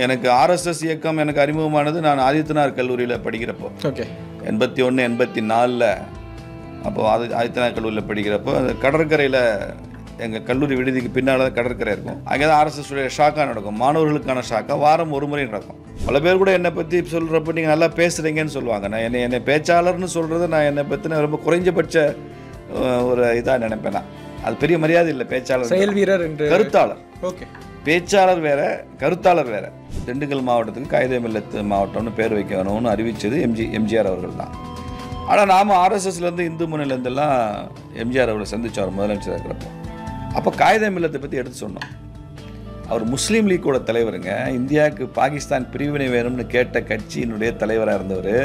எனக்கு ஆர்எஸ்எஸ் இயக்கம் எனக்கு அறிமுகமானது நான் ஆதித்தனார் கல்லூரியில் படிக்கிறப்போ. ஓகே. 81 84 அப்போது ஆதித்தனார் கல்லூரியில் படிக்கிறப்போ அந்த கடற்கரையில் எங்கள் கல்லூரி விடுதிக்கு பின்னால் தான் கடற்கரை இருக்கும். அங்கே தான் ஆர்எஸ்எஸ்டைய ஷாக்கா நடக்கும். மாணவர்களுக்கான ஷாக்கா வாரம் ஒரு முறை நடக்கும். பல பேர் கூட என்னை பற்றி சொல்கிறப்ப நீங்கள் நல்லா பேசுகிறீங்கன்னு சொல்லுவாங்க. நான் என்னை பேச்சாளர்னு சொல்கிறது நான் என்னை பற்றின ரொம்ப குறைஞ்சபட்ச ஒரு இதாக நினைப்பேன். நான் அது பெரிய மரியாதை இல்லை. பேச்சாளர், செயல் வீரர் என்று. கருத்தாளர். ஓகே. பேச்சாளர் வேற, கருத்தாளர் வேற. திண்டுக்கல் மாவட்டத்துக்கு காயிதே-மில்லத் மாவட்டம்னு பேர் வைக்க வேணும்னு அறிவித்தது எம்ஜிஆர் அவர்கள் தான். ஆனால் நாம் ஆர்எஸ்எஸ்லேருந்து இந்து முன்னணிலேருந்தெல்லாம் எம்ஜிஆர் அவர்களை சந்தித்தோம் முதலமைச்சர் இருக்கிறப்போ. அப்போ காயிதே-மில்லத்தை பற்றி எடுத்து சொன்னோம். அவர் முஸ்லீம் லீக்கோட தலைவருங்க. இந்தியாவுக்கு பாகிஸ்தான் பிரிவினை வேணும்னு கேட்ட கட்சியினுடைய தலைவராக இருந்தவர்.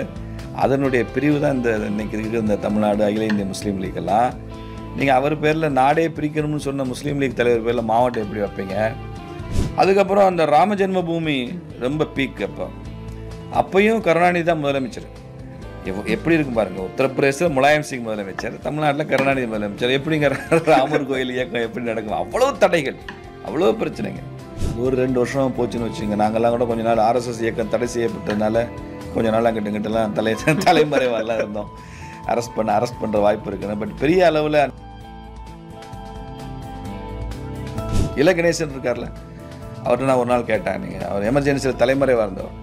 அதனுடைய பிரிவு தான் இன்னைக்கு இருக்கிற இந்த தமிழ்நாடு அகில இந்திய முஸ்லீம் லீக்கெல்லாம். நீங்கள் அவர் பேரில் நாடே பிரிக்கணும்னு சொன்ன முஸ்லீம் லீக் தலைவர் பேரில் மாவட்டம் எப்படி வைப்பீங்க? அதுக்கப்புறம் அந்த ராம ஜென்ம பூமி ரொம்ப பீக். அப்பையும் கருணாநிதி தான் முதலமைச்சர். எப்படி இருக்கும் பாருங்கள். உத்தரப்பிரதேசத்தில் முலாயம் சிங் முதலமைச்சர், தமிழ்நாட்டில் கருணாநிதி முதலமைச்சர். எப்படிங்க ராமர் கோயில் இயக்கம் எப்படி நடக்கும்? அவ்வளோ தடைகள், அவ்வளோ பிரச்சனைங்க. ஒரு 2 வருஷம் போச்சுன்னு வச்சுங்க. நாங்கள்லாம் கூட கொஞ்ச நாள் ஆர்எஸ்எஸ் இயக்கம் தடை செய்யப்பட்டதுனால கொஞ்ச நாள் அங்கிட்டுலாம் தலைமறைவாலாம் இருந்தோம். அரெஸ்ட் பண்ணுற வாய்ப்பு இருக்குன்னு. பட் பெரிய அளவில் கணேசன் இருக்கார்ல, அவர்கிட்ட நான் ஒரு நாள் கேட்டேன். நீங்கள் அவர் எமர்ஜென்சியில் தலைமறைவாக இருந்தவர்.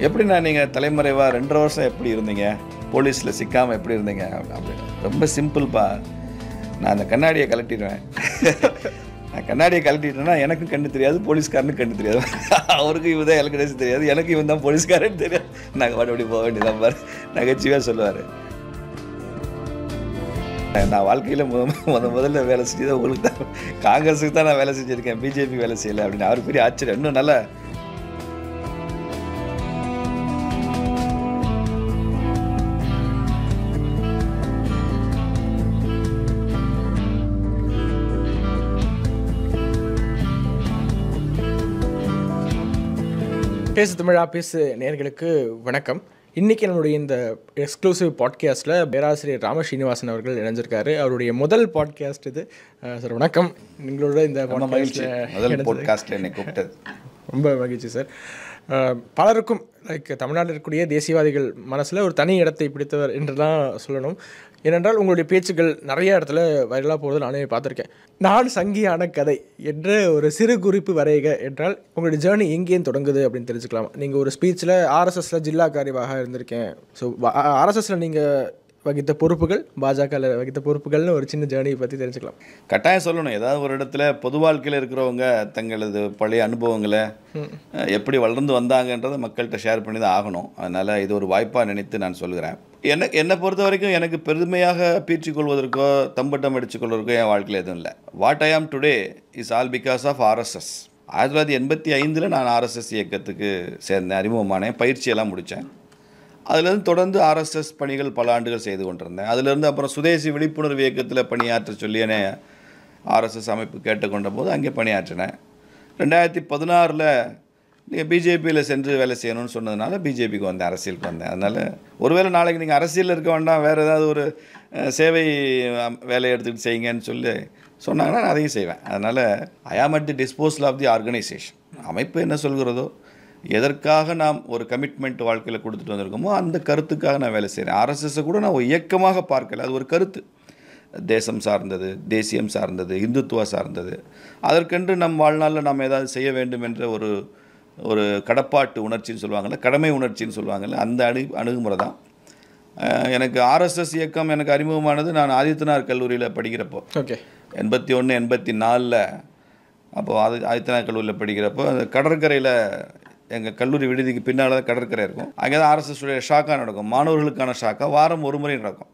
எப்படின்னா நீங்கள் தலைமறைவாக 2.5 வருஷம் எப்படி இருந்தீங்க? போலீஸில் சிக்காமல் எப்படி இருந்தீங்க அப்படின்னு. ரொம்ப சிம்பிள்ப்பா, நான் அந்த கண்ணாடியை கழட்டிடுவேன். நான் கண்ணாடியை கழட்டிட்டேன்னா எனக்கும் கண்ணு தெரியாது, போலீஸ்காரனுக்கு கண்ணு தெரியாது. அவருக்கு இவன் தான் கணேசன் தெரியாது, எனக்கு இவன் தான் போலீஸ்காரன்னு தெரியாது. நாங்கள் மறுபடியும் போக வேண்டியதான் பாரு, நகைச்சுவையாக சொல்லுவார். நான் வாழ்க்கையில் முதல்ல வேலை செஞ்சது உங்களுக்கு தான், காங்கிரஸுக்கு தான் நான் வேலை செஞ்சுருக்கேன், பிஜேபி வேலை செய்யலை அப்படின்னு. அவருக்கு பெரிய ஆச்சரியம். இன்னும் நல்லா பேசு தமிழா பேசு நேயர்களுக்கு வணக்கம். இன்றைக்கி நம்மளுடைய இந்த எக்ஸ்க்ளூசிவ் பாட்காஸ்ட்டில் பேராசிரியர் ராம ஸ்ரீனிவாசன் அவர்கள் இணைஞ்சிருக்காரு. அவருடைய முதல் பாட்காஸ்ட் இது. சார் வணக்கம். எங்களோட இந்த பாட்காஸ்ட்டில் என்னை கூப்பிட்டது ரொம்ப மகிழ்ச்சி சார். பலருக்கும் லைக் தமிழ்நாட்டில் இருக்கக்கூடிய தேசியவாதிகள் மனசில் ஒரு தனி இடத்தை பிடித்தவர் என்று தான் சொல்லணும். ஏனென்றால் உங்களுடைய பேச்சுக்கள் நிறைய இடத்துல வைரலாக போகிறது நானே பார்த்துருக்கேன். நான் சங்கியான கதை என்ற ஒரு சிறு குறிப்பு வரைக என்றால் உங்களுடைய ஜேர்னி எங்கேயும் தொடங்குது அப்படின்னு தெரிஞ்சுக்கலாம். நீங்கள் ஒரு ஸ்பீச்சில் ஆர்எஸ்எஸில் ஜில்லா காரியவாக இருந்திருக்கேன். ஸோ ஆர்எஸ்எஸில் நீங்கள் வகித்த பொறுப்புகள், பாஜகவில் வகித்த பொறுப்புகள்னு ஒரு சின்ன ஜேர்னியை பற்றி தெரிஞ்சுக்கலாம். கட்டாயம் சொல்லணும். ஏதாவது ஒரு இடத்துல பொது வாழ்க்கையில் இருக்கிறவங்க தங்களது பழைய அனுபவங்களை எப்படி வளர்ந்து வந்தாங்கன்றதை மக்கள்கிட்ட ஷேர் பண்ணி தான் ஆகணும். அதனால் இது ஒரு வாய்ப்பாக நினைத்து நான் சொல்கிறேன். என்னை பொறுத்த வரைக்கும் எனக்கு பெருமையாக பீற்றிக்கொள்வதற்கோ தம்பட்டம் அடித்துக்கொள்வதற்கோ என் வாழ்க்கையில் எதுவும் இல்லை. What I am today is all because of RSS. 1985 நான் ஆர்எஸ்எஸ் இயக்கத்துக்கு சேர்ந்தேன், அறிமுகமானேன், பயிற்சியெல்லாம் முடித்தேன். அதுலேருந்து தொடர்ந்து ஆர்எஸ்எஸ் பணிகள் பல ஆண்டுகள் செய்து கொண்டிருந்தேன். அதுலேருந்து அப்புறம் சுதேசி விழிப்புணர்வு இயக்கத்தில் பணியாற்ற சொல்லி என்னை ஆர்எஸ்எஸ் அமைப்பு கேட்டுக்கொண்ட போது அங்கே பணியாற்றினேன். 2016 நீங்கள் பிஜேபியில் சென்று வேலை செய்யணும்னு சொன்னதுனால பிஜேபிக்கு வந்தேன், அரசியலுக்கு வந்தேன். அதனால் ஒருவேளை நாளைக்கு நீங்கள் அரசியலில் இருக்க வேண்டாம், வேறு ஏதாவது ஒரு சேவை வேலையை எடுத்துகிட்டு செய்யுங்கன்னு சொல்லி சொன்னாங்கன்னா நான் அதையும் செய்வேன். அதனால் I am at the disposal of the organisation. அமைப்பு என்ன சொல்கிறதோ, எதற்காக நாம் ஒரு கமிட்மெண்ட் வாழ்க்கையில் கொடுத்துட்டு வந்திருக்கோமோ அந்த கருத்துக்காக நான் வேலை செய்கிறேன். ஆர்எஸ்எஸ்ஸை கூட நான் ஒரு இயக்கமாக பார்க்கல, அது ஒரு கருத்து. தேசம் சார்ந்தது, தேசியம் சார்ந்தது, இந்துத்துவா சார்ந்தது. அதற்கென்று நம் வாழ்நாளில் நாம் ஏதாவது செய்ய வேண்டும் என்ற ஒரு கடப்பாட்டு உணர்ச்சின்னு சொல்லுவாங்கள்ல, கடமை உணர்ச்சின்னு சொல்லுவாங்கள்ல, அந்த அணுகுமுறை தான். எனக்கு ஆர்எஸ்எஸ் இயக்கம் எனக்கு அறிமுகமானது நான் ஆதித்தனார் கல்லூரியில் படிக்கிறப்போ. ஓகே. 81 84 அப்போது ஆதித்தனார் கல்லூரியில் படிக்கிறப்போ அந்த கடற்கரையில் எங்கள் கல்லூரி விடுதிக்கு பின்னால் தான் கடற்கரை இருக்கும். அங்கே தான் ஆர்எஸ்எஸ்டைய ஷாக்கா நடக்கும். மாணவர்களுக்கான ஷாக்கா வாரம் ஒரு முறை நடக்கும்.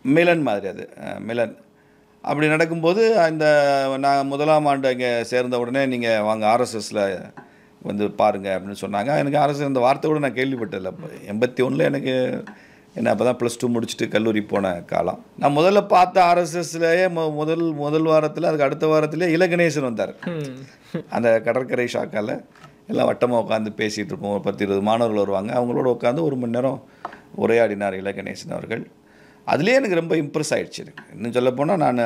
மிலன் மாதிரி அது மிலன். அப்படி நடக்கும்போது நான் 1ஆம் ஆண்டு அங்கே சேர்ந்த உடனே நீங்கள் வாங்க ஆர்எஸ்எஸில் வந்து பாருங்கள் அப்படின்னு சொன்னாங்க. எனக்கு ஆர்எஸ்எஸ் இந்த வார்த்தை கூட நான் கேள்விப்பட்டதில்லை. 81 எனக்கு என்ன அப்போ தான் +2 முடிச்சுட்டு கல்லூரி போன காலம். நான் முதல்ல பார்த்த ஆர்எஸ்எஸ்லேயே முதல் வாரத்தில், அதுக்கு அடுத்த வாரத்திலே கணேசன் வந்தார். அந்த கடற்கரை ஷாக்கால் எல்லாம் வட்டமாக உட்காந்து பேசிகிட்டு இருப்போம். ஒரு 10-20 மாணவர்கள் வருவாங்க. அவங்களோட உட்காந்து 1 மணி நேரம் உரையாடினார் கணேசன் அவர்கள். அதுலேயே எனக்கு ரொம்ப இம்ப்ரெஸ் ஆகிடுச்சு. இன்னும் சொல்லப்போனால் நான்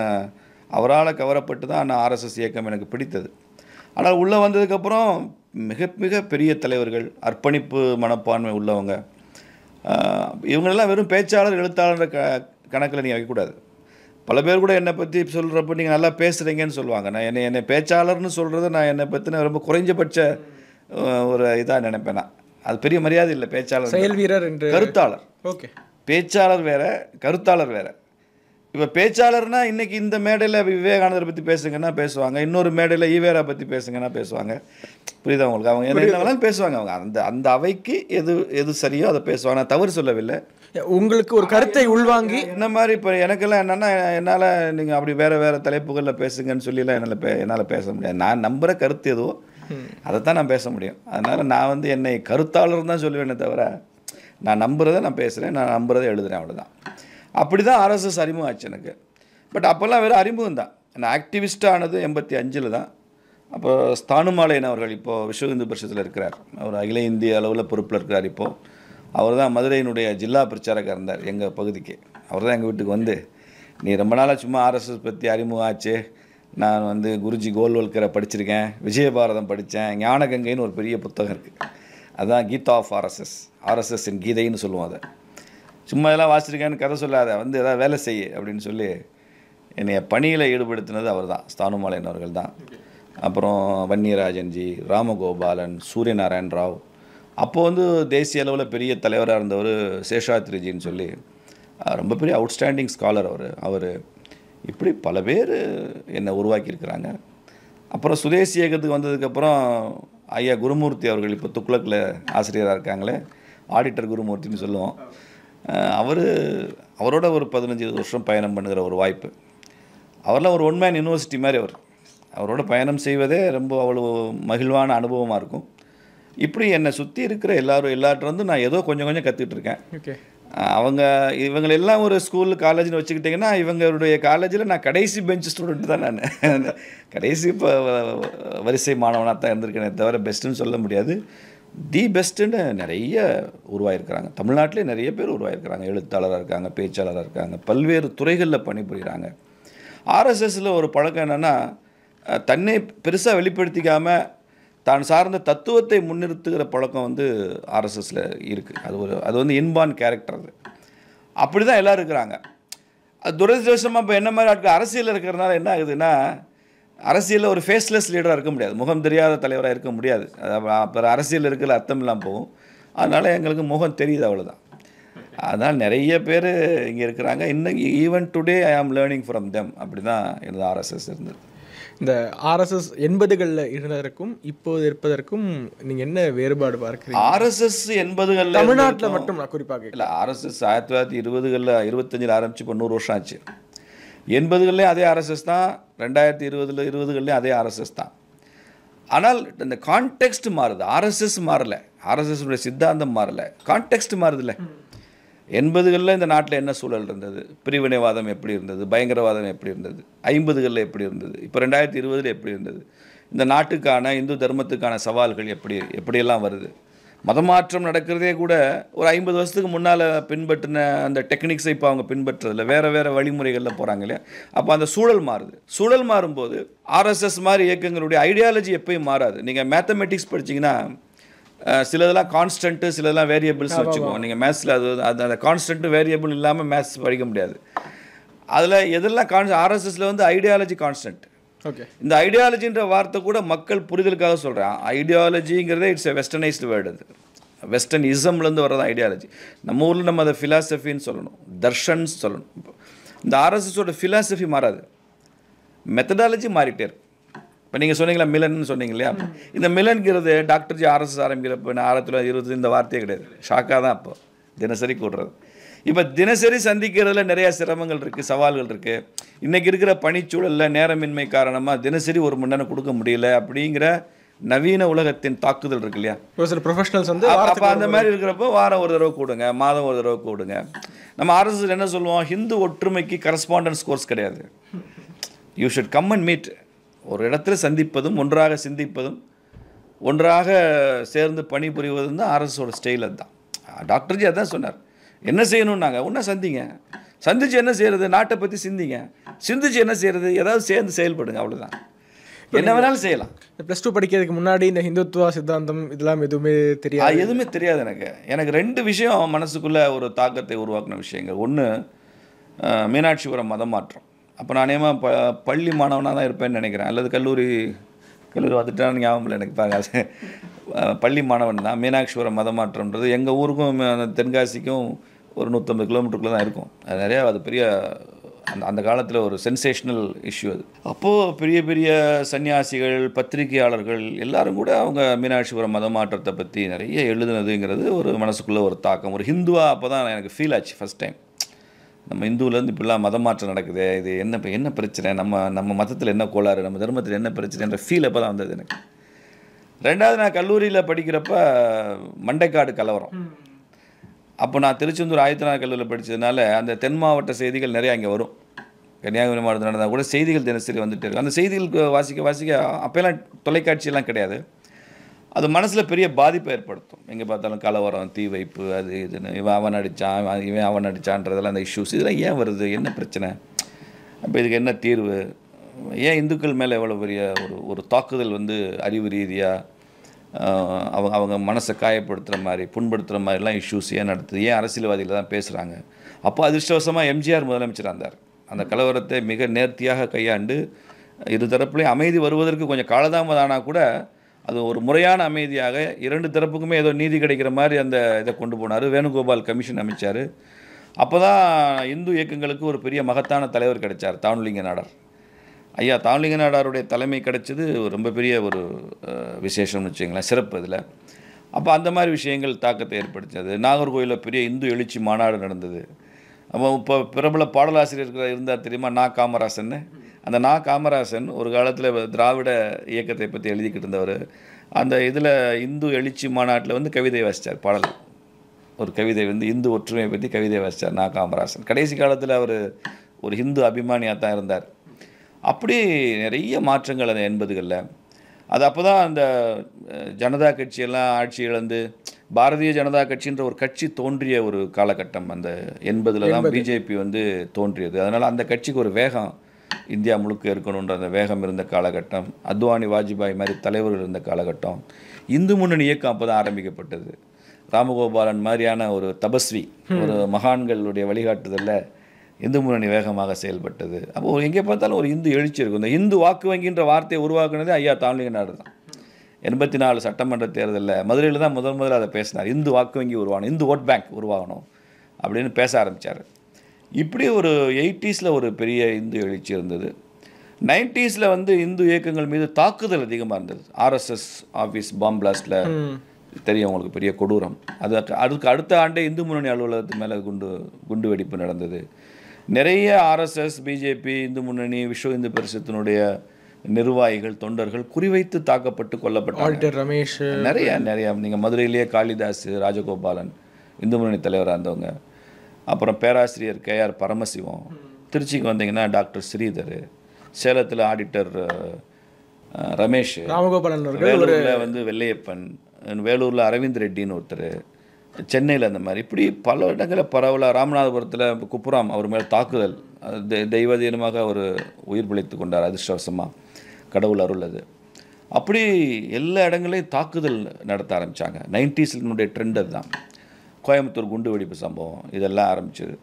அவரால் கவரப்பட்டு தான் நான் ஆர்எஸ்எஸ் இயக்கம் எனக்கு பிடித்தது. ஆனால் உள்ளே வந்ததுக்கப்புறம் மிக மிக பெரிய தலைவர்கள், அர்ப்பணிப்பு மனப்பான்மை உள்ளவங்க. இவங்களெல்லாம் வெறும் பேச்சாளர் எழுத்தாளர் கணக்கில் நீங்கள் வைக்கக்கூடாது. பல பேர் கூட என்னை பற்றி சொல்கிறப்ப நீங்கள் நல்லா பேசுகிறீங்கன்னு சொல்லுவாங்க. நான் என்னை பேச்சாளர்னு சொல்கிறது நான் என்னை பற்றின ரொம்ப குறைஞ்சபட்ச ஒரு இதாக நினைப்பேன். நான் அது பெரிய மரியாதை இல்லை. பேச்சாளர், செயல் வீரர் என்று. கருத்தாளர். ஓகே. பேச்சாளர் வேறு, கருத்தாளர் வேறு. இப்போ பேச்சாளர்னா இன்றைக்கி இந்த மேடையில் விவேகானந்தரை பற்றி பேசுங்கன்னா பேசுவாங்க, இன்னொரு மேடையில் ஈவேரா பற்றி பேசுங்கன்னா பேசுவாங்க. புரியுதா உங்களுக்கு? அவங்க என்ன வேணாலும் பேசுவாங்க. அவங்க அந்த அவைக்கு எது சரியோ அதை பேசுவாங்க. நான் தவறு சொல்லவில்லை. உங்களுக்கு ஒரு கருத்தை உள்வாங்கி இந்த மாதிரி இப்போ எனக்கெல்லாம் என்னென்னா, என்னால் நீங்கள் அப்படி வேறு தலைப்புகளில் பேசுங்கன்னு சொல்லிலாம் என்னால் பேச முடியாது. நான் நம்புகிற கருத்து எதுவோ அதை தான் நான் பேச முடியும். அதனால் நான் என்னை கருத்தாளர் தான் சொல்லுவேனே தவிர, நான் நம்புகிறத நான் பேசுகிறேன், நான் நம்புகிறத எழுதுகிறேன், அவ்வளோதான். அப்படி தான் ஆர்எஸ்எஸ் அறிமுகம் ஆச்சு எனக்கு. பட் அப்போல்லாம் வெறும் அறிமுகம் தான். நான் ஆக்டிவிஸ்டானது 85 தான். அப்போ ஸ்தானுமாலையன் அவர்கள் இப்போது விஸ்வ இந்து பரிஷத்தில் இருக்கிறார். அவர் அகில இந்திய அளவில் பொறுப்பில் இருக்கிறார். இப்போது அவர் தான் மதுரையினுடைய ஜில்லா பிரச்சாரக்காக இருந்தார் எங்கள் பகுதிக்கு. அவர் தான் எங்கள் வீட்டுக்கு வந்து, நீ ரொம்ப நாளாக சும்மா ஆர்எஸ்எஸ் பற்றி அறிமுகம் ஆச்சு, நான் குருஜி கோல்வல்கரை படிச்சிருக்கேன், விஜயபாரதம் படித்தேன், ஞானகங்கைன்னு ஒரு பெரிய புத்தகம் இருக்குது, அதுதான் கீதா ஆஃப் ஆர்எஸ்எஸ்ஸின் கீதைன்னு சொல்லுவோம். அதை சும்மா எல்லாம் வாசிச்சிருக்கேன்னு கதை சொல்லாத, எதாவது வேலை செய்ய அப்படின்னு சொல்லி என்னைய பணியில் ஈடுபடுத்தினது அவர் தான், ஸ்தானுமாலையன் அவர்கள் தான். அப்புறம் வன்னியராஜன்ஜி, ராமகோபாலன், சூரியநாராயண் ராவ், அப்போது தேசிய அளவில் பெரிய தலைவராக இருந்தவர் சேஷாத்ரிஜின்னு சொல்லி ரொம்ப பெரிய அவுட்ஸ்டாண்டிங் ஸ்காலர் அவர். இப்படி பல பேர் என்னை உருவாக்கியிருக்கிறாங்க. அப்புறம் சுதேசி இயக்கத்துக்கு வந்ததுக்கப்புறம் ஐயா குருமூர்த்தி அவர்கள், இப்போ துக்ளக்கில் ஆசிரியராக இருக்காங்களே, ஆடிட்டர் குருமூர்த்தின்னு சொல்லுவோம். அவரோட ஒரு 15 வருஷம் பயணம் பண்ணுகிற ஒரு வாய்ப்பு. அவரெல்லாம் ஒரு ஒன் மேன் யூனிவர்சிட்டி மாதிரி. அவரோட பயணம் செய்வதே ரொம்ப அவ்வளோ மகிழ்வான அனுபவமாக இருக்கும். இப்படி என்னை சுற்றி இருக்கிற எல்லார்ட்டும் நான் ஏதோ கொஞ்சம் கற்றுக்கிட்டு இருக்கேன். ஓகே. இவங்களெல்லாம் ஒரு ஸ்கூல் காலேஜ்னு வச்சுக்கிட்டிங்கன்னா, இவங்களுடைய காலேஜில் நான் கடைசி பெஞ்ச் ஸ்டூடெண்ட் தான். நான் கடைசி இப்போ வரிசை மாணவனாக தான் இருந்திருக்கேனே தவிர பெஸ்ட்டுன்னு சொல்ல முடியாது. தி பெஸ்ட்டுன்னு நிறைய உருவாயிருக்கிறாங்க. தமிழ்நாட்டிலே நிறைய பேர் உருவாயிருக்கிறாங்க. எழுத்தாளராக இருக்காங்க, பேச்சாளராக இருக்காங்க, பல்வேறு துறைகளில் பணிபுரிகிறாங்க. ஆர்எஸ்எஸில் ஒரு பழக்கம் என்னென்னா, தன்னை பெருசாக வெளிப்படுத்திக்காமல் தான் சார்ந்த தத்துவத்தை முன்னிறுத்துகிற பழக்கம் ஆர்எஸ்எஸில் இருக்குது. அது இன்பான் கேரக்டர். அது அப்படி தான் எல்லோரும் இருக்கிறாங்க. அது துரதிருஷ்டமாக இப்போ என்ன மாதிரி ஆட்கள் அரசியலில் இருக்கிறதுனால என்ன ஆகுதுன்னா, அரசியலில் ஒரு ஃபேஸ்லெஸ் லீடராக இருக்க முடியாது, முகம் தெரியாத தலைவராக இருக்க முடியாது. அப்புறம் அரசியல் இருக்கிற அர்த்தம் இல்லாமல் போகும். அதனால் எங்களுக்கு முகம் தெரியுது, அவ்வளோதான். அதனால் நிறைய பேர் இங்கே இருக்கிறாங்க. இன்னும் ஈவன் டுடே ஐ ஆம் லேர்னிங் ஃப்ரம் தெம். அப்படி தான் எனது ஆர்எஸ்எஸ் இருந்தது. இந்த ஆர்எஸ்எஸ் 80களில் இருந்ததற்கும் இப்போது இருப்பதற்கும் நீங்கள் என்ன வேறுபாடு பார்க்குறீங்க? ஆர்எஸ்எஸ் 80களில் தமிழ்நாட்டில் மட்டும் நான் குறிப்பாக இல்லை. ஆர்எஸ்எஸ் 1920களில் 25 ஆரம்பித்து இப்போ 100 வருஷம் ஆச்சு. 80களிலே அதே ஆர்எஸ்எஸ் தான், 2020களிலே அதே ஆர்எஸ்எஸ் தான். ஆனால் இந்த கான்டெக்ஸ்ட் மாறுது. ஆர்எஸ்எஸ் மாறலை, ஆர்எஸ்எஸ்னுடைய சித்தாந்தம் மாறலை, கான்டெக்ஸ்ட் மாறுதில்ல. 80களில் இந்த நாட்டில் என்ன சூழல் இருந்தது, பிரிவினைவாதம் எப்படி இருந்தது, பயங்கரவாதம் எப்படி இருந்தது, 50களில் எப்படி இருந்தது, இப்போ 2020 எப்படி இருந்தது, இந்த நாட்டுக்கான இந்து தர்மத்துக்கான சவால்கள் எப்படியெல்லாம் வருது. மதமாற்றம் நடக்கிறதே கூட ஒரு 50 வருஷத்துக்கு முன்னால் பின்பற்றின அந்த டெக்னிக்ஸை இப்போ அவங்க பின்பற்றுறதில்ல, வேறு வழிமுறைகளில் போகிறாங்க இல்லையா. அப்போ அந்த சூழல் மாறுது. சூழல் மாறும்போது ஆர்எஸ்எஸ் மாதிரி இயக்கங்களுடைய ஐடியாலஜி எப்பயும் மாறாது. நீங்கள் மேத்தமெட்டிக்ஸ் படிச்சிங்கன்னா சிலதெல்லாம் கான்ஸ்டன்ட்டு, சிலதெல்லாம் வேரியபிள்ஸ் வச்சுக்குவோம். நீங்கள் மேத்ஸில் அந்த கான்ஸ்டன்ட்டு வேரியபிள் இல்லாமல் மேத்ஸ் படிக்க முடியாது. அதில் எதெல்லாம் ஆர்எஸ்எஸில் ஐடியாலஜி கான்ஸ்டன்ட். ஓகே. இந்த ஐடியாலஜின்ற வார்த்தை கூட மக்கள் புரிதலுக்காக சொல்கிறேன். ஐடியாலஜிங்கிறதே இட்ஸ் எ வெஸ்டர்னைஸ்டு வேர்டு. அது வெஸ்டர்ன் இசம்லேருந்து வர்றது ஐடியாலஜி. நம்ம ஊரில் நம்ம அதை ஃபிலாசபின்னு சொல்லணும், தர்ஷன்ஸ் சொல்லணும். இந்த ஆர்எஸ்எஸோட ஃபிலாசபி மாறாது, மெத்தடாலஜி மாறிட்டே இருக்கும். இப்போ நீங்கள் சொன்னீங்களா மிலன்னு சொன்னீங்க இல்லையா, இந்த மிலன்கிறது டாக்டர் ஜி ஆர்எஸ்எஸ் ஆரம்பிக்கிறப்ப 1920 இந்த வார்த்தையே கிடையாது. ஷாக்காக தான் அப்போ தினசரி கூடுறது. இப்போ தினசரி சந்திக்கிறதுல நிறையா சிரமங்கள் இருக்குது, சவால்கள் இருக்குது. இன்றைக்கி இருக்கிற பணிச்சூழலில் நேரமின்மை காரணமாக தினசரி 1 மணி நேரம் கொடுக்க முடியல அப்படிங்கிற நவீன உலகத்தின் தாக்குதல் இருக்கு இல்லையா. ஒரு சில ப்ரொஃபஷனல்ஸ் அப்போ அந்த மாதிரி இருக்கிறப்போ வாரம் ஒரு தடவை கூடுங்க, மாதம் ஒரு தடவை கூடுங்க. நம்ம ஆர்எஸ்எஸ் என்ன சொல்லுவோம், ஹிந்து ஒற்றுமைக்கு கரஸ்பாண்டன்ஸ் கோர்ஸ் கிடையாது. You should come and meet. ஒரு இடத்துல சந்திப்பதும், ஒன்றாக சிந்திப்பதும், ஒன்றாக சேர்ந்து பணிபுரிவதும் தான் ஆர்எஸ்எஸோட ஸ்டைல். அதுதான் டாக்டர்ஜி அதான் சொன்னார். என்ன செய்யணும்னாங்க, ஒன்றா சந்திங்க, சந்திச்சு என்ன செய்கிறது, நாட்டை பற்றி சிந்திச்சு என்ன செய்கிறது, ஏதாவது சேர்ந்து செயல்படுங்க, அவ்வளோதான். என்ன வேணாலும் செய்யலாம். +2 படிக்கிறதுக்கு முன்னாடி இந்த ஹிந்துத்துவா சித்தாந்தம் இதெல்லாம் எதுவுமே தெரியாது? எதுவுமே தெரியாது எனக்கு 2 விஷயம் மனசுக்குள்ளே ஒரு தாக்கத்தை உருவாக்கின விஷயங்கள். ஒன்று, மீனாட்சிபுரம் மதம் மாற்றம். அப்போ நான் அநேகமாக பள்ளி மாணவனாக தான் இருப்பேன்னு நினைக்கிறேன், அல்லது கல்லூரி வந்துட்டான்னு ஞாபகம் இல்லை எனக்கு. பாருங்க, அது பள்ளி மாணவன் தான். மீனாட்சிபுரம் மதம் மாற்றம்ன்றது எங்கள் ஊருக்கும் தென்காசிக்கும் ஒரு 150 கிலோமீட்டருக்குள்ளே தான் இருக்கும். அது நிறையா, அது பெரிய அந்த காலத்தில் ஒரு சென்சேஷனல் இஷ்யூ அது. அப்போது பெரிய பெரிய சன்னியாசிகள், பத்திரிகையாளர்கள் எல்லாரும் கூட அவங்க மீனாட்சிபுரம் மதம் மாற்றத்தை பற்றி நிறைய எழுதுனதுங்கிறது ஒரு மனசுக்குள்ளே ஒரு தாக்கம். ஒரு ஹிந்துவாக அப்போ தான் எனக்கு ஃபீல் ஆச்சு ஃபஸ்ட் டைம். நம்ம இந்துவிலேருந்து இப்படிலாம் மதம் மாற்றம் நடக்குது, இது என்ன பிரச்சனை, நம்ம மதத்தில் என்ன கோளாறு, நம்ம தர்மத்தில் என்ன பிரச்சனைன்ற ஃபீல் அப்போ தான் வந்தது எனக்கு. 2வது, நான் கல்லூரியில் படிக்கிறப்ப மண்டைக்காடு கலவரம். அப்போ நான் திருச்செந்தூர் ஆதித்தனார் கல்லூரியில் படித்ததுனால அந்த தென் மாவட்ட செய்திகள் நிறையா அங்கே வரும். கன்னியாகுமரி மாவட்டத்தில் நடந்தால் கூட செய்திகள் தினசரி வந்துட்டு இருக்கு. அந்த செய்திகளுக்கு வாசிக்க அப்போல்லாம் தொலைக்காட்சியெல்லாம் கிடையாது. அது மனசில் பெரிய பாதிப்பை ஏற்படுத்தும். எங்கே பார்த்தாலும் கலவரம், தீ வைப்பு, அது இதுன்னு, அவன் அடித்தான்றதெல்லாம் அந்த இஷ்யூஸ், இதெல்லாம் ஏன் வருது, என்ன பிரச்சனை, அப்போ இதுக்கு என்ன தீர்வு, ஏன் இந்துக்கள் மேலே எவ்வளோ பெரிய ஒரு தாக்குதல் அறிவு ரீதியாக அவங்க மனசை காயப்படுத்துகிற மாதிரி, புண்படுத்துகிற மாதிரிலாம் இஷ்யூஸ் ஏன் நடத்துது, ஏன் அரசியல்வாதிகள் தான் பேசுகிறாங்க. அப்போ அதிர்ஷ்டவசமாக எம்ஜிஆர் முதலமைச்சராக இருந்தார். அந்த கலவரத்தை மிக நேர்த்தியாக கையாண்டு இரு தரப்புலையும் அமைதி வருவதற்கு கொஞ்சம் காலதாமதம் ஆனால் கூட அது ஒரு முறையான அமைதியாக 2 தரப்புக்குமே ஏதோ நீதி கிடைக்கிற மாதிரி அந்த இதை கொண்டு போனார். வேணுகோபால் கமிஷன் அமைச்சார். அப்போ தான் இந்து இயக்கங்களுக்கு ஒரு பெரிய மகத்தான தலைவர் கிடைச்சார், தானுலிங்க நாடார். ஐயா தானுலிங்க நாடாருடைய தலைமை கிடைச்சது ரொம்ப பெரிய ஒரு விசேஷம்னு வச்சுங்களேன், சிறப்பு இதில். அப்போ அந்த மாதிரி விஷயங்கள் தாக்கத்தை ஏற்படுத்தினது. நாகர்கோயிலில் பெரிய இந்து எழுச்சி மாநாடு நடந்தது. அப்போ இப்போ பிரபல பாடலாசிரியர்கள் இருந்தார் தெரியுமா, காமராசன். அந்த காமராசன் ஒரு காலத்தில் திராவிட இயக்கத்தை பற்றி எழுதிக்கிட்டு இருந்தவர். அந்த இதில் இந்து எழுச்சி மாநாட்டில் கவிதை வாசித்தார், பாடல், ஒரு கவிதை இந்து ஒற்றுமையை பற்றி கவிதை வாசித்தார் காமராசன். கடைசி காலத்தில் அவர் ஒரு ஹிந்து அபிமானியாக தான் இருந்தார். அப்படி நிறைய மாற்றங்கள் அந்த 80களில். அது அப்போ தான் அந்த ஜனதா கட்சியெல்லாம் ஆட்சி இழந்து பாரதிய ஜனதா கட்சின்ற ஒரு கட்சி தோன்றிய ஒரு காலகட்டம். அந்த 80ல் தான் பிஜேபி தோன்றியது. அதனால் அந்த கட்சிக்கு ஒரு வேகம் இந்தியா முழுக்க இருக்கணுன்ற அந்த வேகம் இருந்த காலகட்டம். அத்வானி, வாஜ்பாய் மாதிரி தலைவர்கள் இருந்த காலகட்டம். இந்து முன்னணி இயக்கம் அப்போ தான் ஆரம்பிக்கப்பட்டது. ராமகோபாலன் மாதிரியான ஒரு தபஸ்வி, ஒரு மகான்களுடைய வழிகாட்டுதலில் இந்து முன்னணி வேகமாக செயல்பட்டது. அப்போது எங்கே பார்த்தாலும் ஒரு இந்து எழுச்சி இருக்கும். இந்த இந்து வாக்கு வங்கின்ற வார்த்தையை உருவாக்குனதே ஐயா தானுலிங்க நாடு தான். 84 சட்டமன்ற தேர்தலில் மதுரையில் தான் முதல்ல அதை பேசினார். இந்து வாக்கு வங்கி உருவாகணும், இந்து ஓட் பேங்க் உருவாகணும் அப்படின்னு பேச ஆரம்பித்தார். இப்படி ஒரு 80ஸில் ஒரு பெரிய இந்து எழுச்சி இருந்தது. 90ஸில் இந்து இயக்கங்கள் மீது தாக்குதல் அதிகமாக இருந்தது. ஆர்எஸ்எஸ் ஆஃபீஸ் பாம் பிளாஸ்டில் தெரியும் உங்களுக்கு, பெரிய கொடூரம். அதுக்கு அடுத்த ஆண்டே இந்து முன்னணி அலுவலகத்து மேலே குண்டு வெடிப்பு நடந்தது. நிறைய ஆர்எஸ்எஸ், பிஜேபி, இந்து முன்னணி, விஸ்வ இந்து பரிஷத்தினுடைய நிர்வாகிகள், தொண்டர்கள் குறிவைத்து தாக்கப்பட்டு கொல்லப்பட்டாங்க. ரமேஷ், நிறைய நீங்கள் மதுரையிலேயே காளிதாஸ், ராஜகோபாலன் இந்து முன்னணி தலைவராக இருந்தவங்க. அப்புறம் பேராசிரியர் KR பரமசிவம். திருச்சிக்கு வந்தீங்கன்னா டாக்டர் ஸ்ரீதர். சேலத்தில் ஆடிட்டர் ரமேஷ், ராமகோபாலன், வேலூரில் வெள்ளையப்பன், வேலூரில் அரவிந்த் ரெட்டின்னு ஒருத்தர், சென்னையில் அந்த மாதிரி இப்படி பல இடங்களில் பரவலாக. ராமநாதபுரத்தில் குப்புராம், அவர் மேலே தாக்குதல், தெய்வதீனமாக அவர் உயிர் பிழைத்து கொண்டார் அதிர்ஷ்டவசமாக, கடவுள் அருள் அது. அப்படி எல்லா இடங்களையும் தாக்குதல் நடத்த ஆரம்பித்தாங்க. 90ஸினுடைய ட்ரெண்ட் அதுதான். கோயம்புத்தூர் குண்டு வெடிப்பு சம்பவம் இதெல்லாம் ஆரம்பிச்சது.